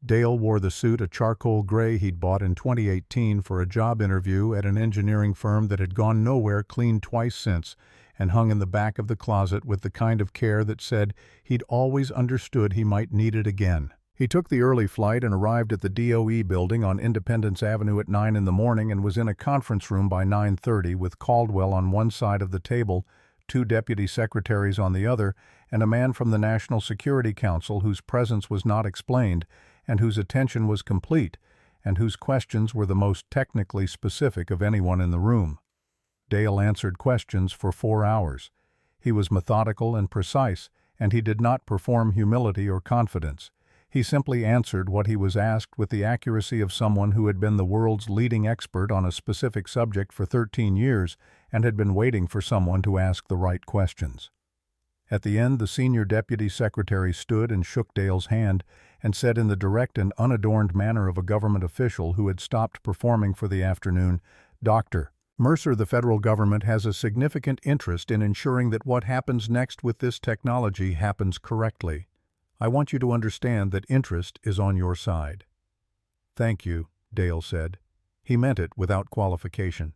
Dale wore the suit, a charcoal gray he'd bought in 2018 for a job interview at an engineering firm that had gone nowhere, cleaned twice since, and hung in the back of the closet with the kind of care that said he'd always understood he might need it again. He took the early flight and arrived at the DOE building on Independence Avenue at 9 in the morning and was in a conference room by 9:30 with Caldwell on one side of the table, 2 deputy secretaries on the other, and a man from the National Security Council whose presence was not explained, and whose attention was complete, and whose questions were the most technically specific of anyone in the room. Dale answered questions for 4 hours. He was methodical and precise, and he did not perform humility or confidence. He simply answered what he was asked with the accuracy of someone who had been the world's leading expert on a specific subject for 13 years and had been waiting for someone to ask the right questions. At the end, the senior deputy secretary stood and shook Dale's hand and said in the direct and unadorned manner of a government official who had stopped performing for the afternoon, "Dr. Mercer, the federal government has a significant interest in ensuring that what happens next with this technology happens correctly. I want you to understand that interest is on your side." "Thank you," Dale said. He meant it without qualification.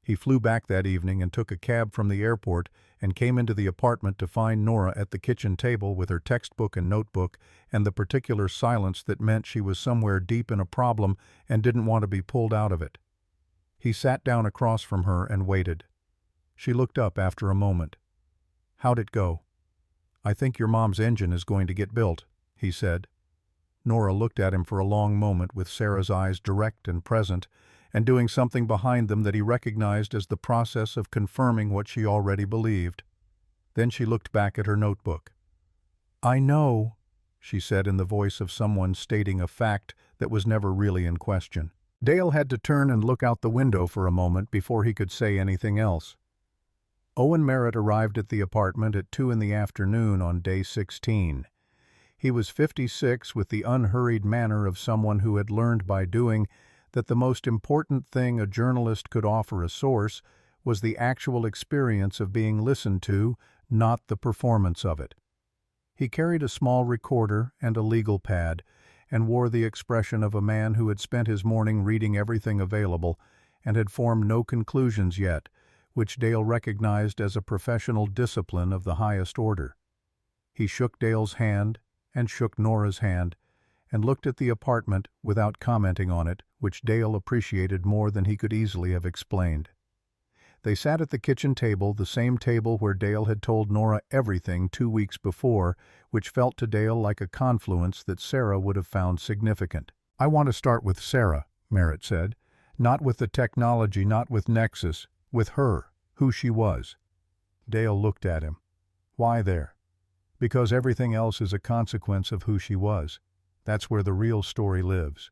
He flew back that evening and took a cab from the airport and came into the apartment to find Nora at the kitchen table with her textbook and notebook and the particular silence that meant she was somewhere deep in a problem and didn't want to be pulled out of it. He sat down across from her and waited. She looked up after a moment. "How'd it go?" "I think your mom's engine is going to get built," he said. Nora looked at him for a long moment with Sarah's eyes direct and present, and doing something behind them that he recognized as the process of confirming what she already believed. Then she looked back at her notebook. "I know," she said in the voice of someone stating a fact that was never really in question. Dale had to turn and look out the window for a moment before he could say anything else. Owen Merritt arrived at the apartment at 2 in the afternoon on day 16. He was 56, with the unhurried manner of someone who had learned by doing that the most important thing a journalist could offer a source was the actual experience of being listened to, not the performance of it. He carried a small recorder and a legal pad, and wore the expression of a man who had spent his morning reading everything available and had formed no conclusions yet, which Dale recognized as a professional discipline of the highest order. He shook Dale's hand and shook Nora's hand, and looked at the apartment without commenting on it, which Dale appreciated more than he could easily have explained. They sat at the kitchen table, the same table where Dale had told Nora everything 2 weeks before, which felt to Dale like a confluence that Sarah would have found significant. "I want to start with Sarah," Merritt said. "Not with the technology, not with Nexus, with her, who she was." Dale looked at him. "Why there?" "Because everything else is a consequence of who she was. That's where the real story lives."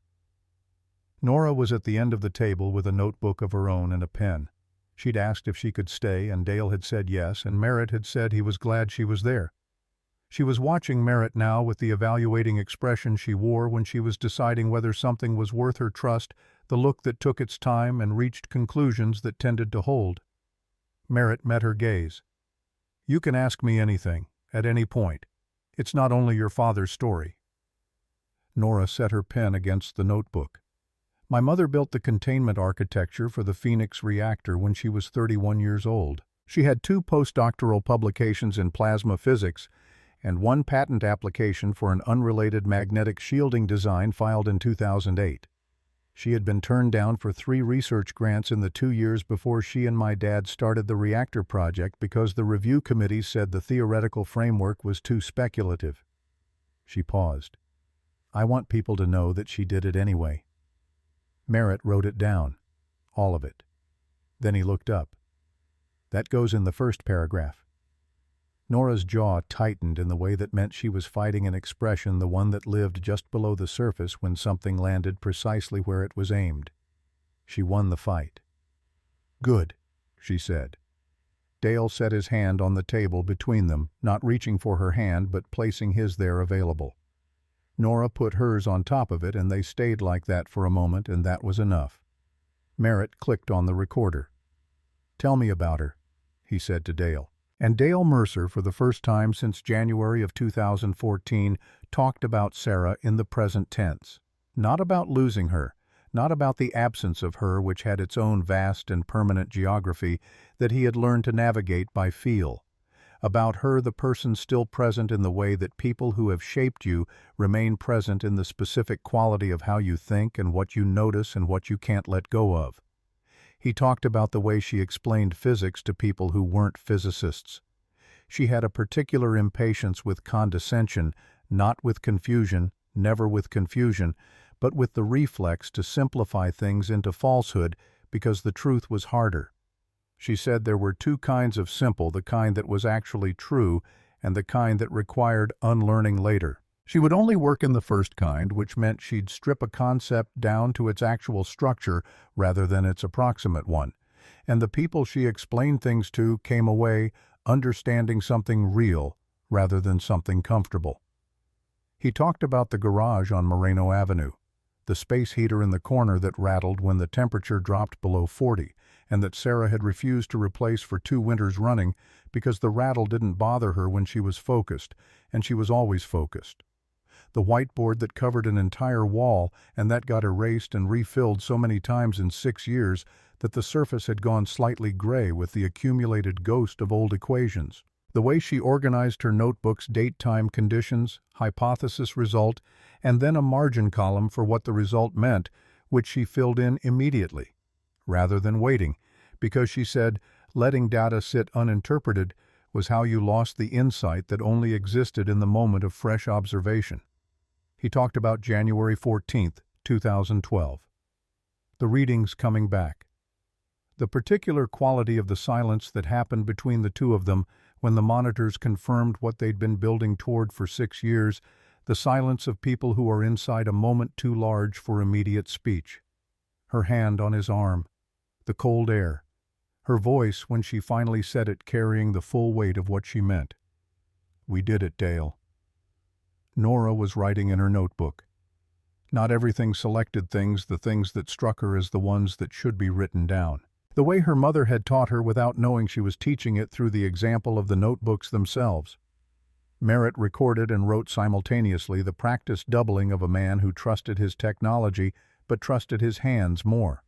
Nora was at the end of the table with a notebook of her own and a pen. She'd asked if she could stay, and Dale had said yes, and Merritt had said he was glad she was there. She was watching Merritt now with the evaluating expression she wore when she was deciding whether something was worth her trust, the look that took its time and reached conclusions that tended to hold. Merritt met her gaze. "You can ask me anything, at any point. It's not only your father's story." Nora set her pen against the notebook. "My mother built the containment architecture for the Phoenix reactor when she was 31 years old. She had 2 postdoctoral publications in plasma physics and 1 patent application for an unrelated magnetic shielding design filed in 2008. She had been turned down for 3 research grants in the 2 years before she and my dad started the reactor project because the review committee said the theoretical framework was too speculative." She paused. "I want people to know that she did it anyway." Merritt wrote it down, all of it. Then he looked up. "That goes in the first paragraph." Nora's jaw tightened in the way that meant she was fighting an expression, the one that lived just below the surface when something landed precisely where it was aimed. She won the fight. "Good," she said. Dale set his hand on the table between them, not reaching for her hand but placing his there available. Nora put hers on top of it, and they stayed like that for a moment, and that was enough. Merritt clicked on the recorder. "Tell me about her," he said to Dale. And Dale Mercer, for the first time since January of 2014, talked about Sarah in the present tense. Not about losing her, not about the absence of her, which had its own vast and permanent geography that he had learned to navigate by feel. About her, the person still present in the way that people who have shaped you remain present in the specific quality of how you think and what you notice and what you can't let go of. He talked about the way she explained physics to people who weren't physicists. She had a particular impatience with condescension, not with confusion, never with confusion, but with the reflex to simplify things into falsehood because the truth was harder. She said there were 2 kinds of simple, the kind that was actually true and the kind that required unlearning later. She would only work in the first kind, which meant she'd strip a concept down to its actual structure rather than its approximate one. And the people she explained things to came away understanding something real rather than something comfortable. He talked about the garage on Moreno Avenue, the space heater in the corner that rattled when the temperature dropped below 40, and that Sarah had refused to replace for 2 winters running because the rattle didn't bother her when she was focused, and she was always focused. The whiteboard that covered an entire wall, and that got erased and refilled so many times in 6 years that the surface had gone slightly gray with the accumulated ghost of old equations. The way she organized her notebooks, date, time, conditions, hypothesis, result, and then a margin column for what the result meant, which she filled in immediately, rather than waiting, because she said letting data sit uninterpreted was how you lost the insight that only existed in the moment of fresh observation. He talked about January 14th, 2012. The readings coming back. The particular quality of the silence that happened between the 2 of them when the monitors confirmed what they'd been building toward for 6 years, the silence of people who are inside a moment too large for immediate speech. Her hand on his arm, the cold air, her voice when she finally said it carrying the full weight of what she meant. "We did it, Dale." Nora was writing in her notebook. Not everything selected things, the things that struck her as the ones that should be written down. The way her mother had taught her without knowing she was teaching it through the example of the notebooks themselves. Merritt recorded and wrote simultaneously, the practiced doubling of a man who trusted his technology but trusted his hands more.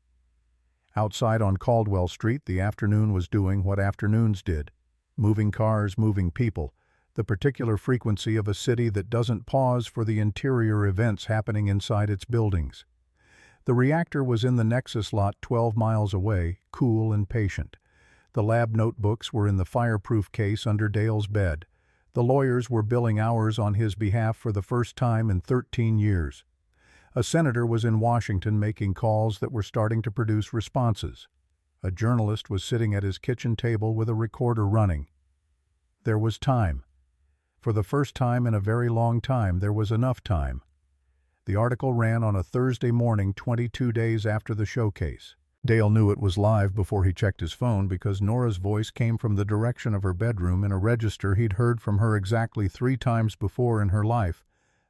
Outside on Caldwell Street, the afternoon was doing what afternoons did. Moving cars, moving people, the particular frequency of a city that doesn't pause for the interior events happening inside its buildings. The reactor was in the Nexus lot 12 miles away, cool and patient. The lab notebooks were in the fireproof case under Dale's bed. The lawyers were billing hours on his behalf for the first time in 13 years. A senator was in Washington making calls that were starting to produce responses. A journalist was sitting at his kitchen table with a recorder running. There was time. For the first time in a very long time, there was enough time. The article ran on a Thursday morning 22 days after the showcase. Dale knew it was live before he checked his phone because Nora's voice came from the direction of her bedroom in a register he'd heard from her exactly 3 times before in her life.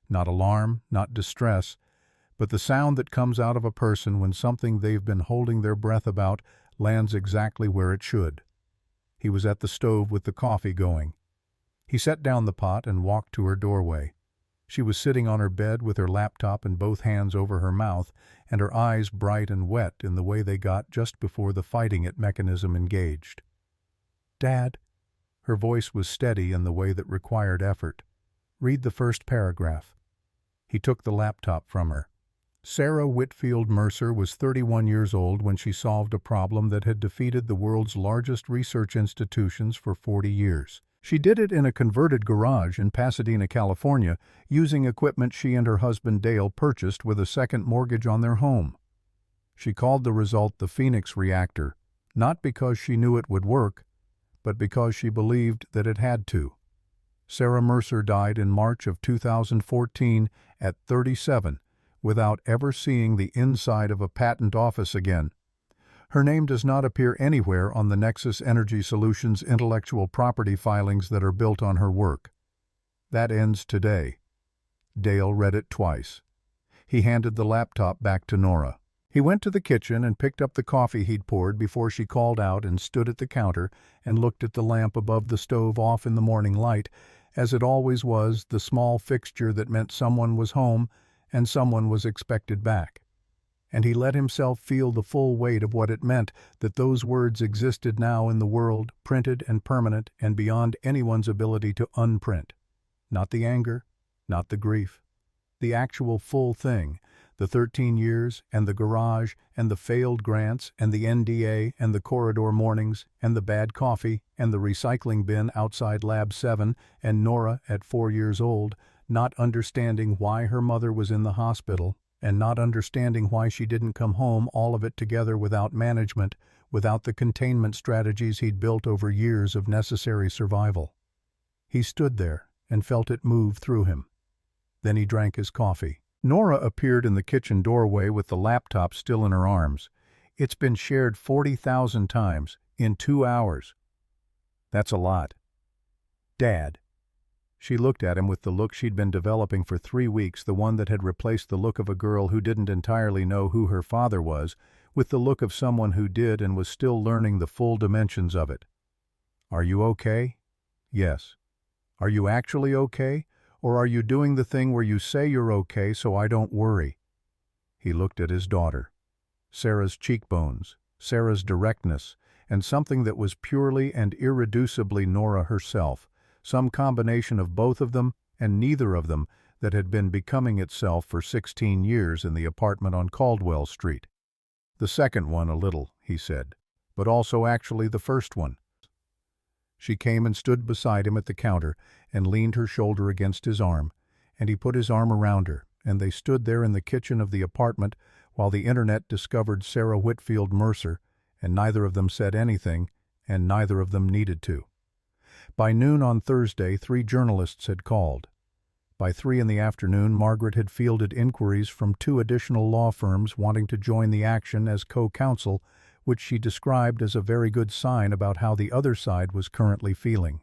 Not alarm, not distress, but the sound that comes out of a person when something they've been holding their breath about lands exactly where it should. He was at the stove with the coffee going. He set down the pot and walked to her doorway. She was sitting on her bed with her laptop and both hands over her mouth, and her eyes bright and wet in the way they got just before the fighting it mechanism engaged. "Dad." Her voice was steady in the way that required effort. "Read the first paragraph." He took the laptop from her. Sarah Whitfield Mercer was 31 years old when she solved a problem that had defeated the world's largest research institutions for 40 years. She did it in a converted garage in Pasadena, California, using equipment she and her husband Dale purchased with a second mortgage on their home. She called the result the Phoenix reactor, not because she knew it would work, but because she believed that it had to. Sarah Mercer died in March of 2014 at 37, without ever seeing the inside of a patent office again. Her name does not appear anywhere on the Nexus Energy Solutions intellectual property filings that are built on her work. That ends today. Dale read it twice. He handed the laptop back to Nora. He went to the kitchen and picked up the coffee he'd poured before she called out and stood at the counter and looked at the lamp above the stove off in the morning light, as it always was, the small fixture that meant someone was home and someone was expected back. And he let himself feel the full weight of what it meant that those words existed now in the world, printed and permanent and beyond anyone's ability to unprint. Not the anger, not the grief. The actual full thing, the 13 years and the garage and the failed grants and the NDA and the corridor mornings and the bad coffee and the recycling bin outside Lab 7 and Nora at 4 years old, not understanding why her mother was in the hospital, and not understanding why she didn't come home, all of it together without management, without the containment strategies he'd built over years of necessary survival. He stood there and felt it move through him. Then he drank his coffee. Nora appeared in the kitchen doorway with the laptop still in her arms. "It's been shared 40,000 times, in 2 hours. That's a lot." "Dad." She looked at him with the look she'd been developing for 3 weeks, the one that had replaced the look of a girl who didn't entirely know who her father was, with the look of someone who did and was still learning the full dimensions of it. "Are you okay?" "Yes." "Are you actually okay? Or are you doing the thing where you say you're okay so I don't worry?" He looked at his daughter. Sarah's cheekbones, Sarah's directness, and something that was purely and irreducibly Nora herself. Some combination of both of them and neither of them that had been becoming itself for 16 years in the apartment on Caldwell Street. "The second one a little," he said, "but also actually the first one." She came and stood beside him at the counter and leaned her shoulder against his arm, and he put his arm around her, and they stood there in the kitchen of the apartment while the internet discovered Sarah Whitfield Mercer, and neither of them said anything, and neither of them needed to. By noon on Thursday, 3 journalists had called. By 3 in the afternoon, Margaret had fielded inquiries from 2 additional law firms wanting to join the action as co-counsel, which she described as a very good sign about how the other side was currently feeling.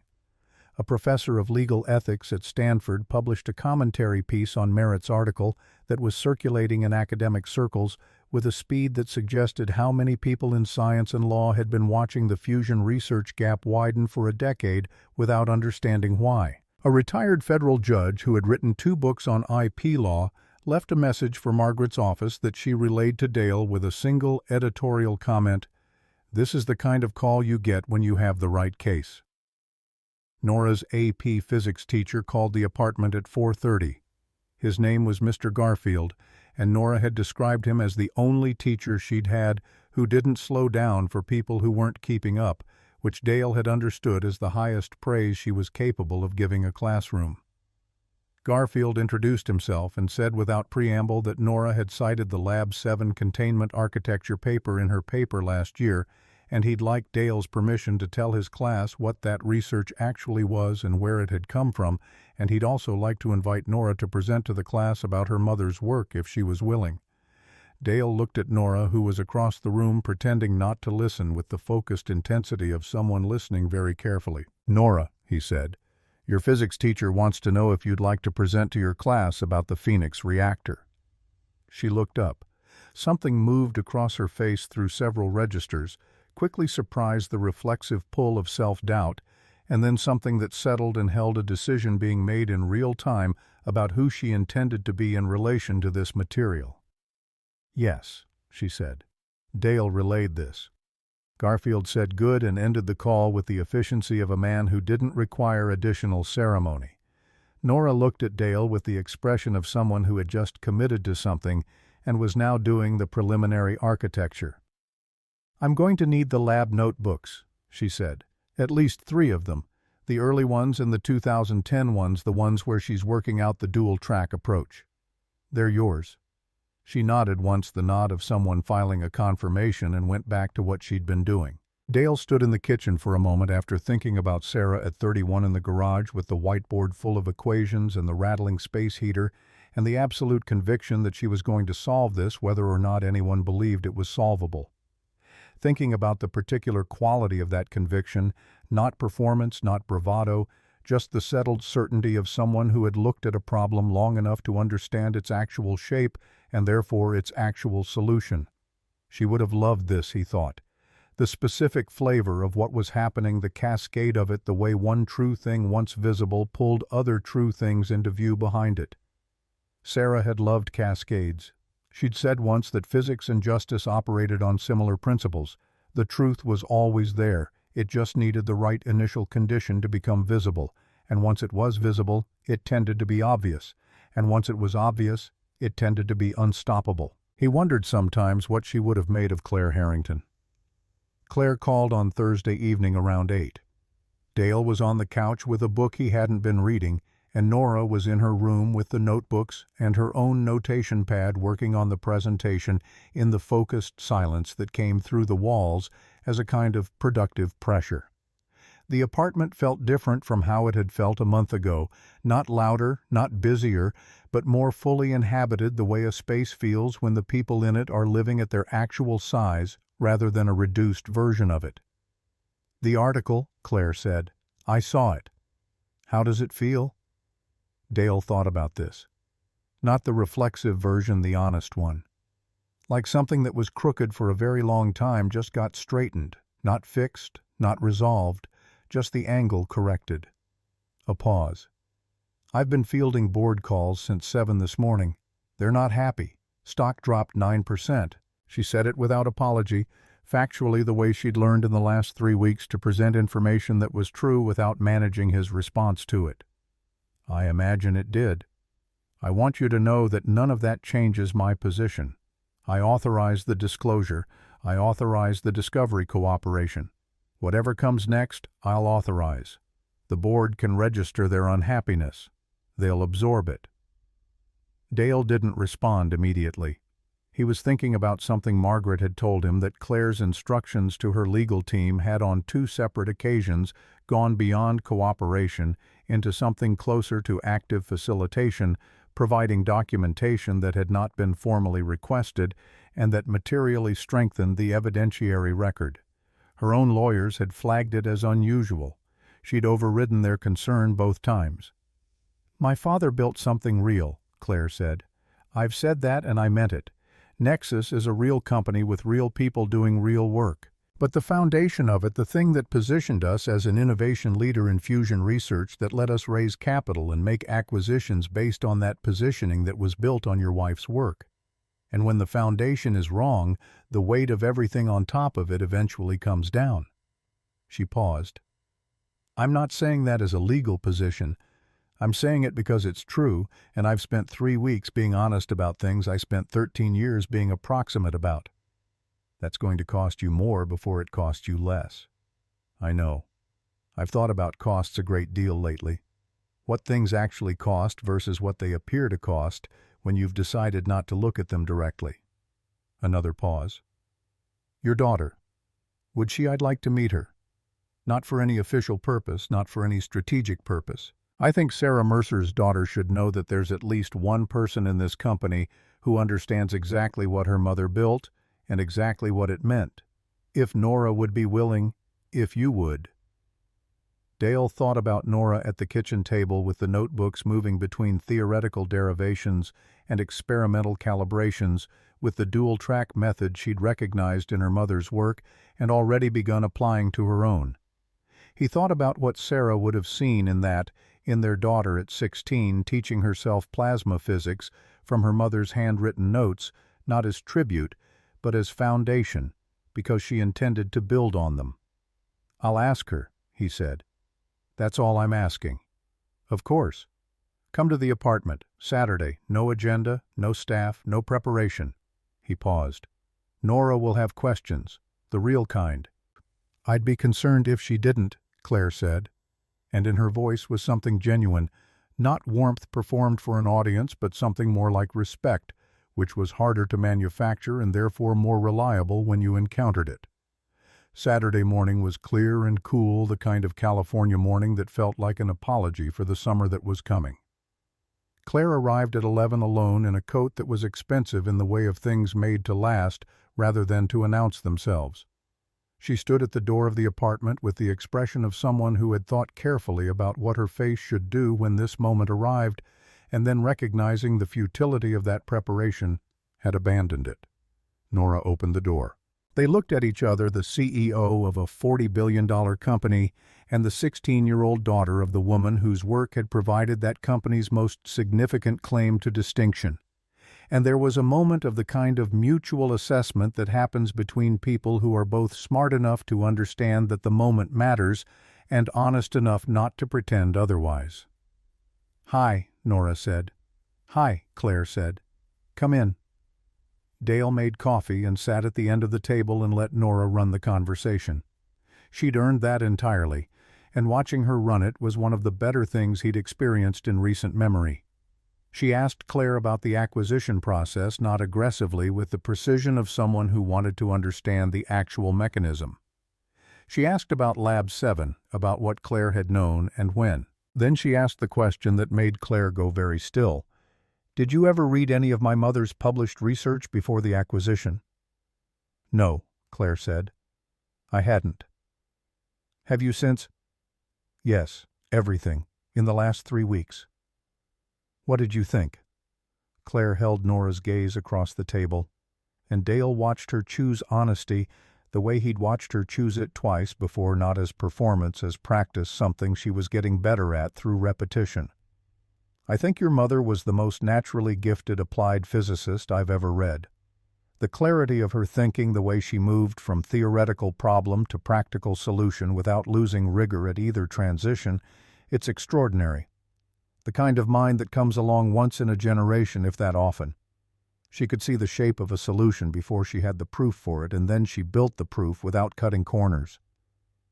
A professor of legal ethics at Stanford published a commentary piece on Merritt's article that was circulating in academic circles with a speed that suggested how many people in science and law had been watching the fusion research gap widen for a decade without understanding why. A retired federal judge who had written 2 books on IP law left a message for Margaret's office that she relayed to Dale with a single editorial comment: "This is the kind of call you get when you have the right case." Nora's AP physics teacher called the apartment at 4:30. His name was Mr. Garfield, and Nora had described him as the only teacher she'd had who didn't slow down for people who weren't keeping up, which Dale had understood as the highest praise she was capable of giving a classroom. Garfield introduced himself and said without preamble that Nora had cited the Lab 7 containment architecture paper in her paper last year, and he'd like Dale's permission to tell his class what that research actually was and where it had come from, and he'd also like to invite Nora to present to the class about her mother's work if she was willing. Dale looked at Nora, who was across the room pretending not to listen with the focused intensity of someone listening very carefully. "Nora," he said, "your physics teacher wants to know if you'd like to present to your class about the Phoenix reactor." She looked up. Something moved across her face through several registers, quickly surprised the reflexive pull of self-doubt, and then something that settled and held a decision being made in real time about who she intended to be in relation to this material. "Yes," she said. Dale relayed this. Garfield said good and ended the call with the efficiency of a man who didn't require additional ceremony. Nora looked at Dale with the expression of someone who had just committed to something and was now doing the preliminary architecture. "I'm going to need the lab notebooks," she said. "At least 3 of them. The early ones and the 2010 ones, the ones where she's working out the dual-track approach. They're yours." She nodded once, the nod of someone filing a confirmation, and went back to what she'd been doing. Dale stood in the kitchen for a moment after thinking about Sarah at 31 in the garage with the whiteboard full of equations and the rattling space heater, and the absolute conviction that she was going to solve this whether or not anyone believed it was solvable. Thinking about the particular quality of that conviction, not performance, not bravado, just the settled certainty of someone who had looked at a problem long enough to understand its actual shape and therefore its actual solution. She would have loved this, he thought. The specific flavor of what was happening, the cascade of it, the way one true thing once visible pulled other true things into view behind it. Sarah had loved cascades. She'd said once that physics and justice operated on similar principles. The truth was always there. It just needed the right initial condition to become visible, and once it was visible, it tended to be obvious, and once it was obvious, it tended to be unstoppable. He wondered sometimes what she would have made of Claire Harrington. Claire called on Thursday evening around 8. Dale was on the couch with a book he hadn't been reading, and Nora was in her room with the notebooks and her own notation pad working on the presentation in the focused silence that came through the walls as a kind of productive pressure. The apartment felt different from how it had felt a month ago, not louder, not busier, but more fully inhabited the way a space feels when the people in it are living at their actual size rather than a reduced version of it. "The article," Claire said. "I saw it. How does it feel?" Dale thought about this. Not the reflexive version, the honest one. Like something that was crooked for a very long time just got straightened, not fixed, not resolved, just the angle corrected. A pause. "I've been fielding board calls since 7 this morning. They're not happy. Stock dropped 9%. She said it without apology, factually the way she'd learned in the last 3 weeks to present information that was true without managing his response to it. "I imagine it did. I want you to know that none of that changes my position. I authorize the disclosure. I authorize the discovery cooperation. Whatever comes next, I'll authorize. The board can register their unhappiness. They'll absorb it." Dale didn't respond immediately. He was thinking about something Margaret had told him, that Claire's instructions to her legal team had on 2 separate occasions gone beyond cooperation into something closer to active facilitation, providing documentation that had not been formally requested and that materially strengthened the evidentiary record. Her own lawyers had flagged it as unusual. She'd overridden their concern both times. "My father built something real," Claire said. "I've said that and I meant it. Nexus is a real company with real people doing real work. But the foundation of it, the thing that positioned us as an innovation leader in fusion research, that let us raise capital and make acquisitions based on that positioning, that was built on your wife's work. And when the foundation is wrong, the weight of everything on top of it eventually comes down." She paused. "I'm not saying that as a legal position. I'm saying it because it's true, and I've spent 3 weeks being honest about things I spent 13 years being approximate about. That's going to cost you more before it costs you less." I know. I've thought about costs a great deal lately. What things actually cost versus what they appear to cost when you've decided not to look at them directly. Another pause. Your daughter. I'd like to meet her. Not for any official purpose, not for any strategic purpose. I think Sarah Mercer's daughter should know that there's at least one person in this company who understands exactly what her mother built and exactly what it meant. If Nora would be willing, if you would. Dale thought about Nora at the kitchen table with the notebooks moving between theoretical derivations and experimental calibrations with the dual-track method she'd recognized in her mother's work and already begun applying to her own. He thought about what Sarah would have seen in their daughter at 16 teaching herself plasma physics from her mother's handwritten notes, not as tribute, but as foundation, because she intended to build on them. I'll ask her, he said. That's all I'm asking. Of course. Come to the apartment, Saturday, no agenda, no staff, no preparation. He paused. Nora will have questions, the real kind. I'd be concerned if she didn't, Claire said, and in her voice was something genuine, not warmth performed for an audience, but something more like respect, which was harder to manufacture and therefore more reliable when you encountered it. Saturday morning was clear and cool, the kind of California morning that felt like an apology for the summer that was coming. Claire arrived at 11 alone in a coat that was expensive in the way of things made to last rather than to announce themselves. She stood at the door of the apartment with the expression of someone who had thought carefully about what her face should do when this moment arrived, and then recognizing the futility of that preparation, had abandoned it. Nora opened the door. They looked at each other, the CEO of a $40 billion company and the 16-year-old daughter of the woman whose work had provided that company's most significant claim to distinction. And there was a moment of the kind of mutual assessment that happens between people who are both smart enough to understand that the moment matters and honest enough not to pretend otherwise. "Hi," Nora said. "Hi," Claire said. "Come in." Dale made coffee and sat at the end of the table and let Nora run the conversation. She'd earned that entirely, and watching her run it was one of the better things he'd experienced in recent memory. She asked Claire about the acquisition process, not aggressively, with the precision of someone who wanted to understand the actual mechanism. She asked about Lab 7, about what Claire had known and when. Then she asked the question that made Claire go very still. "Did you ever read any of my mother's published research before the acquisition?" "No," Claire said. "I hadn't." "Have you since?" "Yes, everything, in the last 3 weeks." "What did you think?" Claire held Nora's gaze across the table, and Dale watched her choose honesty the way he'd watched her choose it twice before, not as performance, as practice, something she was getting better at through repetition. "I think your mother was the most naturally gifted applied physicist I've ever read. The clarity of her thinking, the way she moved from theoretical problem to practical solution without losing rigor at either transition, it's extraordinary. The kind of mind that comes along once in a generation, if that often. She could see the shape of a solution before she had the proof for it, and then she built the proof without cutting corners."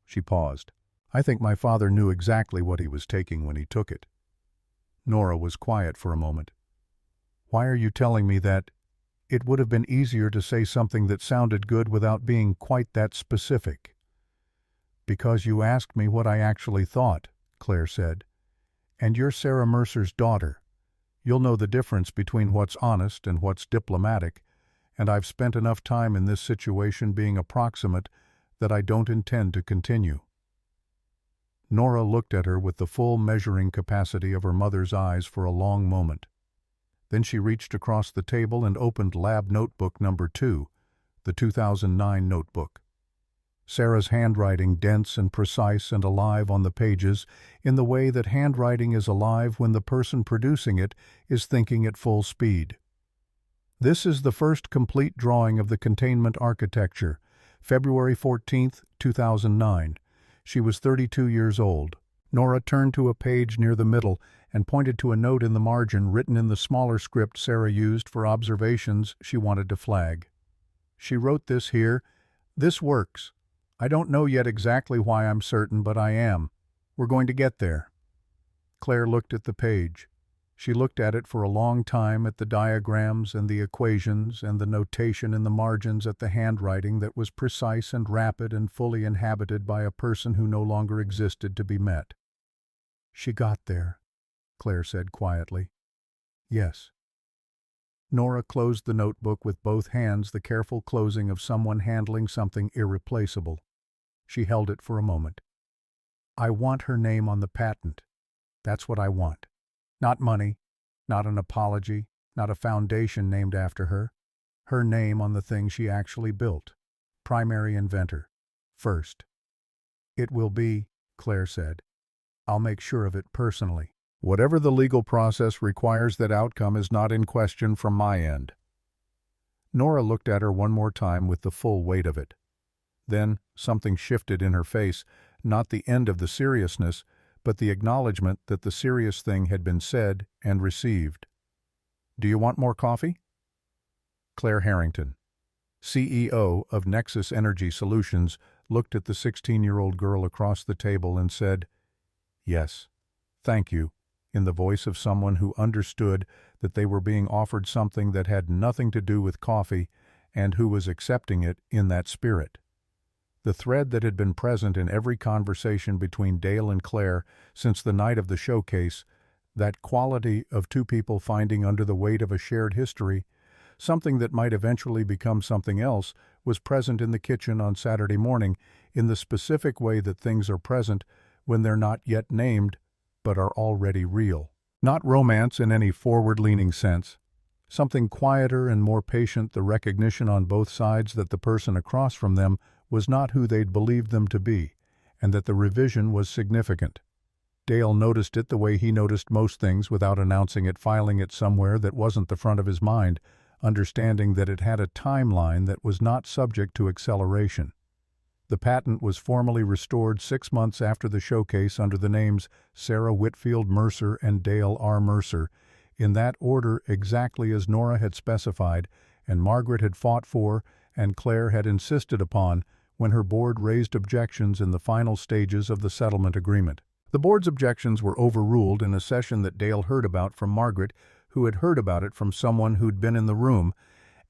She paused. "I think my father knew exactly what he was taking when he took it." Nora was quiet for a moment. "Why are you telling me that? It would have been easier to say something that sounded good without being quite that specific." "Because you asked me what I actually thought," Claire said. "And you're Sarah Mercer's daughter. You'll know the difference between what's honest and what's diplomatic, and I've spent enough time in this situation being approximate that I don't intend to continue." Nora looked at her with the full measuring capacity of her mother's eyes for a long moment. Then she reached across the table and opened lab notebook number 2, the 2009 notebook. Sarah's handwriting dense and precise and alive on the pages in the way that handwriting is alive when the person producing it is thinking at full speed. "This is the first complete drawing of the containment architecture, February 14, 2009. She was 32 years old." Nora turned to a page near the middle and pointed to a note in the margin written in the smaller script Sarah used for observations she wanted to flag. "She wrote this here. This works. I don't know yet exactly why I'm certain, but I am. We're going to get there." Claire looked at the page. She looked at it for a long time, at the diagrams and the equations and the notation in the margins, at the handwriting that was precise and rapid and fully inhabited by a person who no longer existed to be met. "She got there," Claire said quietly. "Yes." Nora closed the notebook with both hands, the careful closing of someone handling something irreplaceable. She held it for a moment. "I want her name on the patent. That's what I want. Not money, not an apology, not a foundation named after her. Her name on the thing she actually built. Primary inventor. First." "It will be," Claire said. "I'll make sure of it personally. Whatever the legal process requires, that outcome is not in question from my end." Nora looked at her one more time with the full weight of it. Then something shifted in her face, not the end of the seriousness, but the acknowledgement that the serious thing had been said and received. "Do you want more coffee?" Claire Harrington, CEO of Nexus Energy Solutions, looked at the 16-year-old girl across the table and said, "Yes, thank you," in the voice of someone who understood that they were being offered something that had nothing to do with coffee and who was accepting it in that spirit. The thread that had been present in every conversation between Dale and Claire since the night of the showcase, that quality of two people finding under the weight of a shared history, something that might eventually become something else, was present in the kitchen on Saturday morning in the specific way that things are present when they're not yet named but are already real. Not romance in any forward-leaning sense. Something quieter and more patient, the recognition on both sides that the person across from them was not who they'd believed them to be, and that the revision was significant. Dale noticed it the way he noticed most things, without announcing it, filing it somewhere that wasn't the front of his mind, understanding that it had a timeline that was not subject to acceleration. The patent was formally restored 6 months after the showcase under the names Sarah Whitfield Mercer and Dale R. Mercer, in that order exactly as Nora had specified and Margaret had fought for and Claire had insisted upon when her board raised objections in the final stages of the settlement agreement. The board's objections were overruled in a session that Dale heard about from Margaret, who had heard about it from someone who'd been in the room,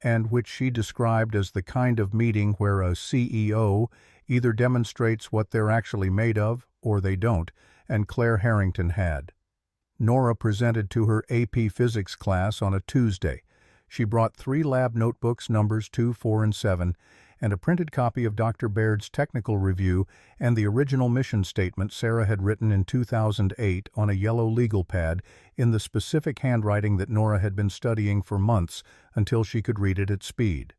and which she described as the kind of meeting where a CEO either demonstrates what they're actually made of or they don't, and Claire Harrington had. Nora presented to her AP Physics class on a Tuesday. She brought 3 lab notebooks, numbers 2, 4, and 7, and a printed copy of Dr. Baird's technical review and the original mission statement Sarah had written in 2008 on a yellow legal pad in the specific handwriting that Nora had been studying for months until she could read it at speed.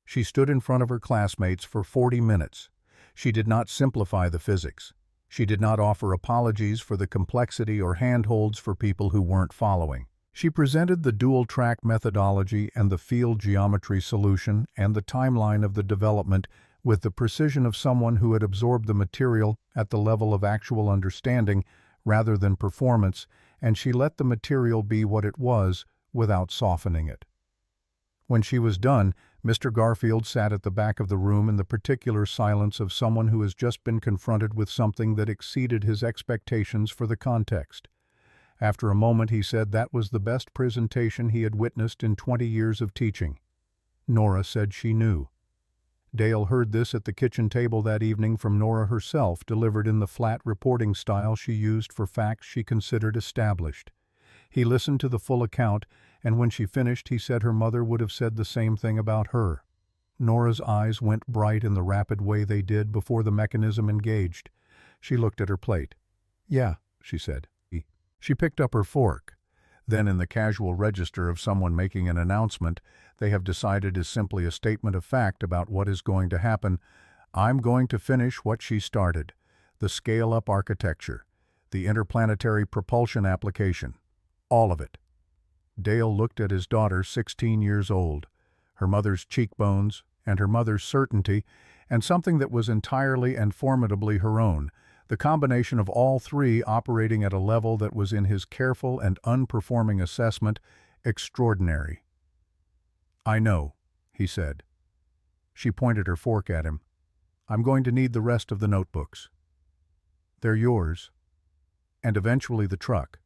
She stood in front of her classmates for 40 minutes. She did not simplify the physics. She did not offer apologies for the complexity or handholds for people who weren't following. She presented the dual-track methodology and the field geometry solution and the timeline of the development with the precision of someone who had absorbed the material at the level of actual understanding rather than performance, and she let the material be what it was without softening it. When she was done, Mr. Garfield sat at the back of the room in the particular silence of someone who has just been confronted with something that exceeded his expectations for the context. After a moment he said that was the best presentation he had witnessed in 20 years of teaching. Nora said she knew. Dale heard this at the kitchen table that evening from Nora herself, delivered in the flat reporting style she used for facts she considered established. He listened to the full account, and when she finished he said her mother would have said the same thing about her. Nora's eyes went bright in the rapid way they did before the mechanism engaged. She looked at her plate. "Yeah," she said. She picked up her fork. Then, in the casual register of someone making an announcement they have decided is simply a statement of fact about what is going to happen, "I'm going to finish what she started. The scale-up architecture. The interplanetary propulsion application. All of it." Dale looked at his daughter, 16 years old. Her mother's cheekbones, and her mother's certainty, and something that was entirely and formidably her own, the combination of all three operating at a level that was, in his careful and unperforming assessment, extraordinary. "I know," he said. She pointed her fork at him. I'm going to need the rest of the notebooks. They're yours. And eventually the truck.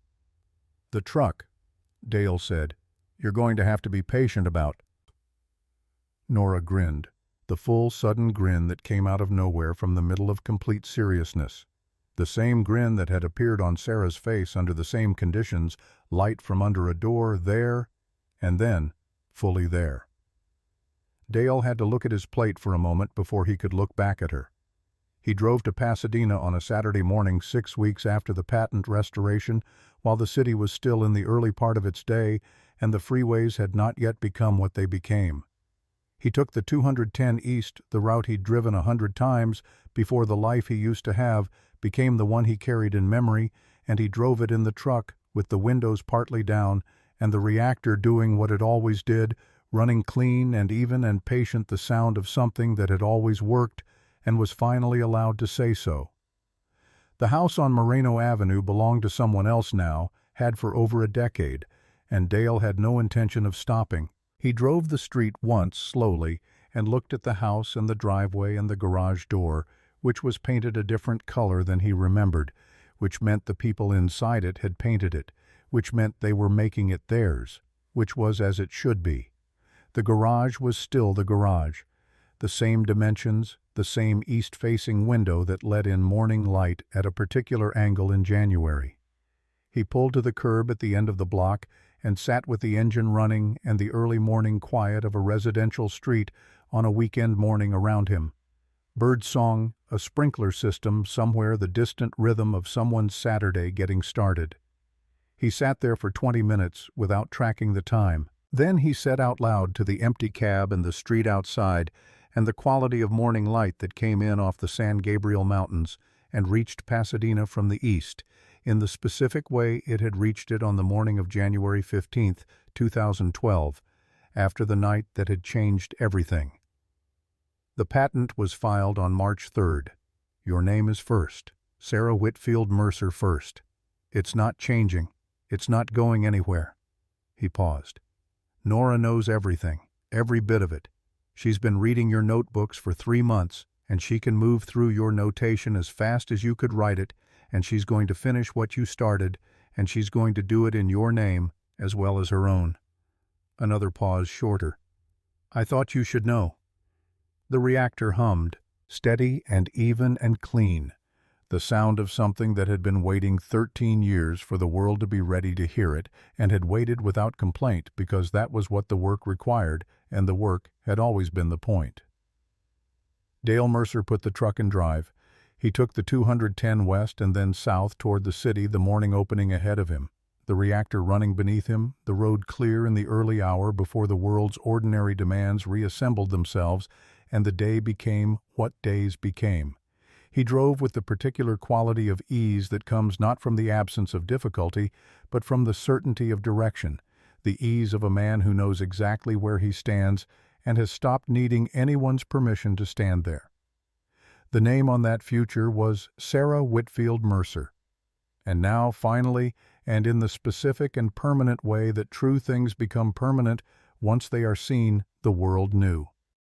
The truck, Dale said. You're going to have to be patient about. Nora grinned, the full, sudden grin that came out of nowhere from the middle of complete seriousness. The same grin that had appeared on Sarah's face under the same conditions, light from under a door, there, and then, fully there. Dale had to look at his plate for a moment before he could look back at her. He drove to Pasadena on a Saturday morning 6 weeks after the patent restoration, while the city was still in the early part of its day and the freeways had not yet become what they became. He took the 210 East, the route he'd driven 100 times before the life he used to have became the one he carried in memory, and he drove it in the truck with the windows partly down and the reactor doing what it always did, running clean and even and patient, the sound of something that had always worked and was finally allowed to say so. The house on Moreno Avenue belonged to someone else now, had for over a decade, and Dale had no intention of stopping. He drove the street once slowly and looked at the house and the driveway and the garage door, which was painted a different color than he remembered, which meant the people inside it had painted it, which meant they were making it theirs, which was as it should be. The garage was still the garage. The same dimensions, the same east-facing window that let in morning light at a particular angle in January. He pulled to the curb at the end of the block and sat with the engine running and the early morning quiet of a residential street on a weekend morning around him. Birdsong, a sprinkler system, somewhere the distant rhythm of someone's Saturday getting started. He sat there for 20 minutes without tracking the time. Then he said out loud to the empty cab and the street outside and the quality of morning light that came in off the San Gabriel Mountains and reached Pasadena from the east, in the specific way it had reached it on the morning of January 15, 2012, after the night that had changed everything. The patent was filed on March 3rd. Your name is first. Sarah Whitfield Mercer first. It's not changing. It's not going anywhere. He paused. Nora knows everything, every bit of it. She's been reading your notebooks for 3 months, and she can move through your notation as fast as you could write it, and she's going to finish what you started, and she's going to do it in your name as well as her own. Another pause, shorter. I thought you should know. The reactor hummed, steady and even and clean, the sound of something that had been waiting 13 years for the world to be ready to hear it, and had waited without complaint because that was what the work required, and the work had always been the point. Dale Mercer put the truck in drive. He took the 210 west and then south toward the city, the morning opening ahead of him, the reactor running beneath him, the road clear in the early hour before the world's ordinary demands reassembled themselves, and the day became what days became. He drove with the particular quality of ease that comes not from the absence of difficulty, but from the certainty of direction, the ease of a man who knows exactly where he stands and has stopped needing anyone's permission to stand there. The name on that future was Sarah Whitfield Mercer. And now, finally, and in the specific and permanent way that true things become permanent once they are seen, the world knew.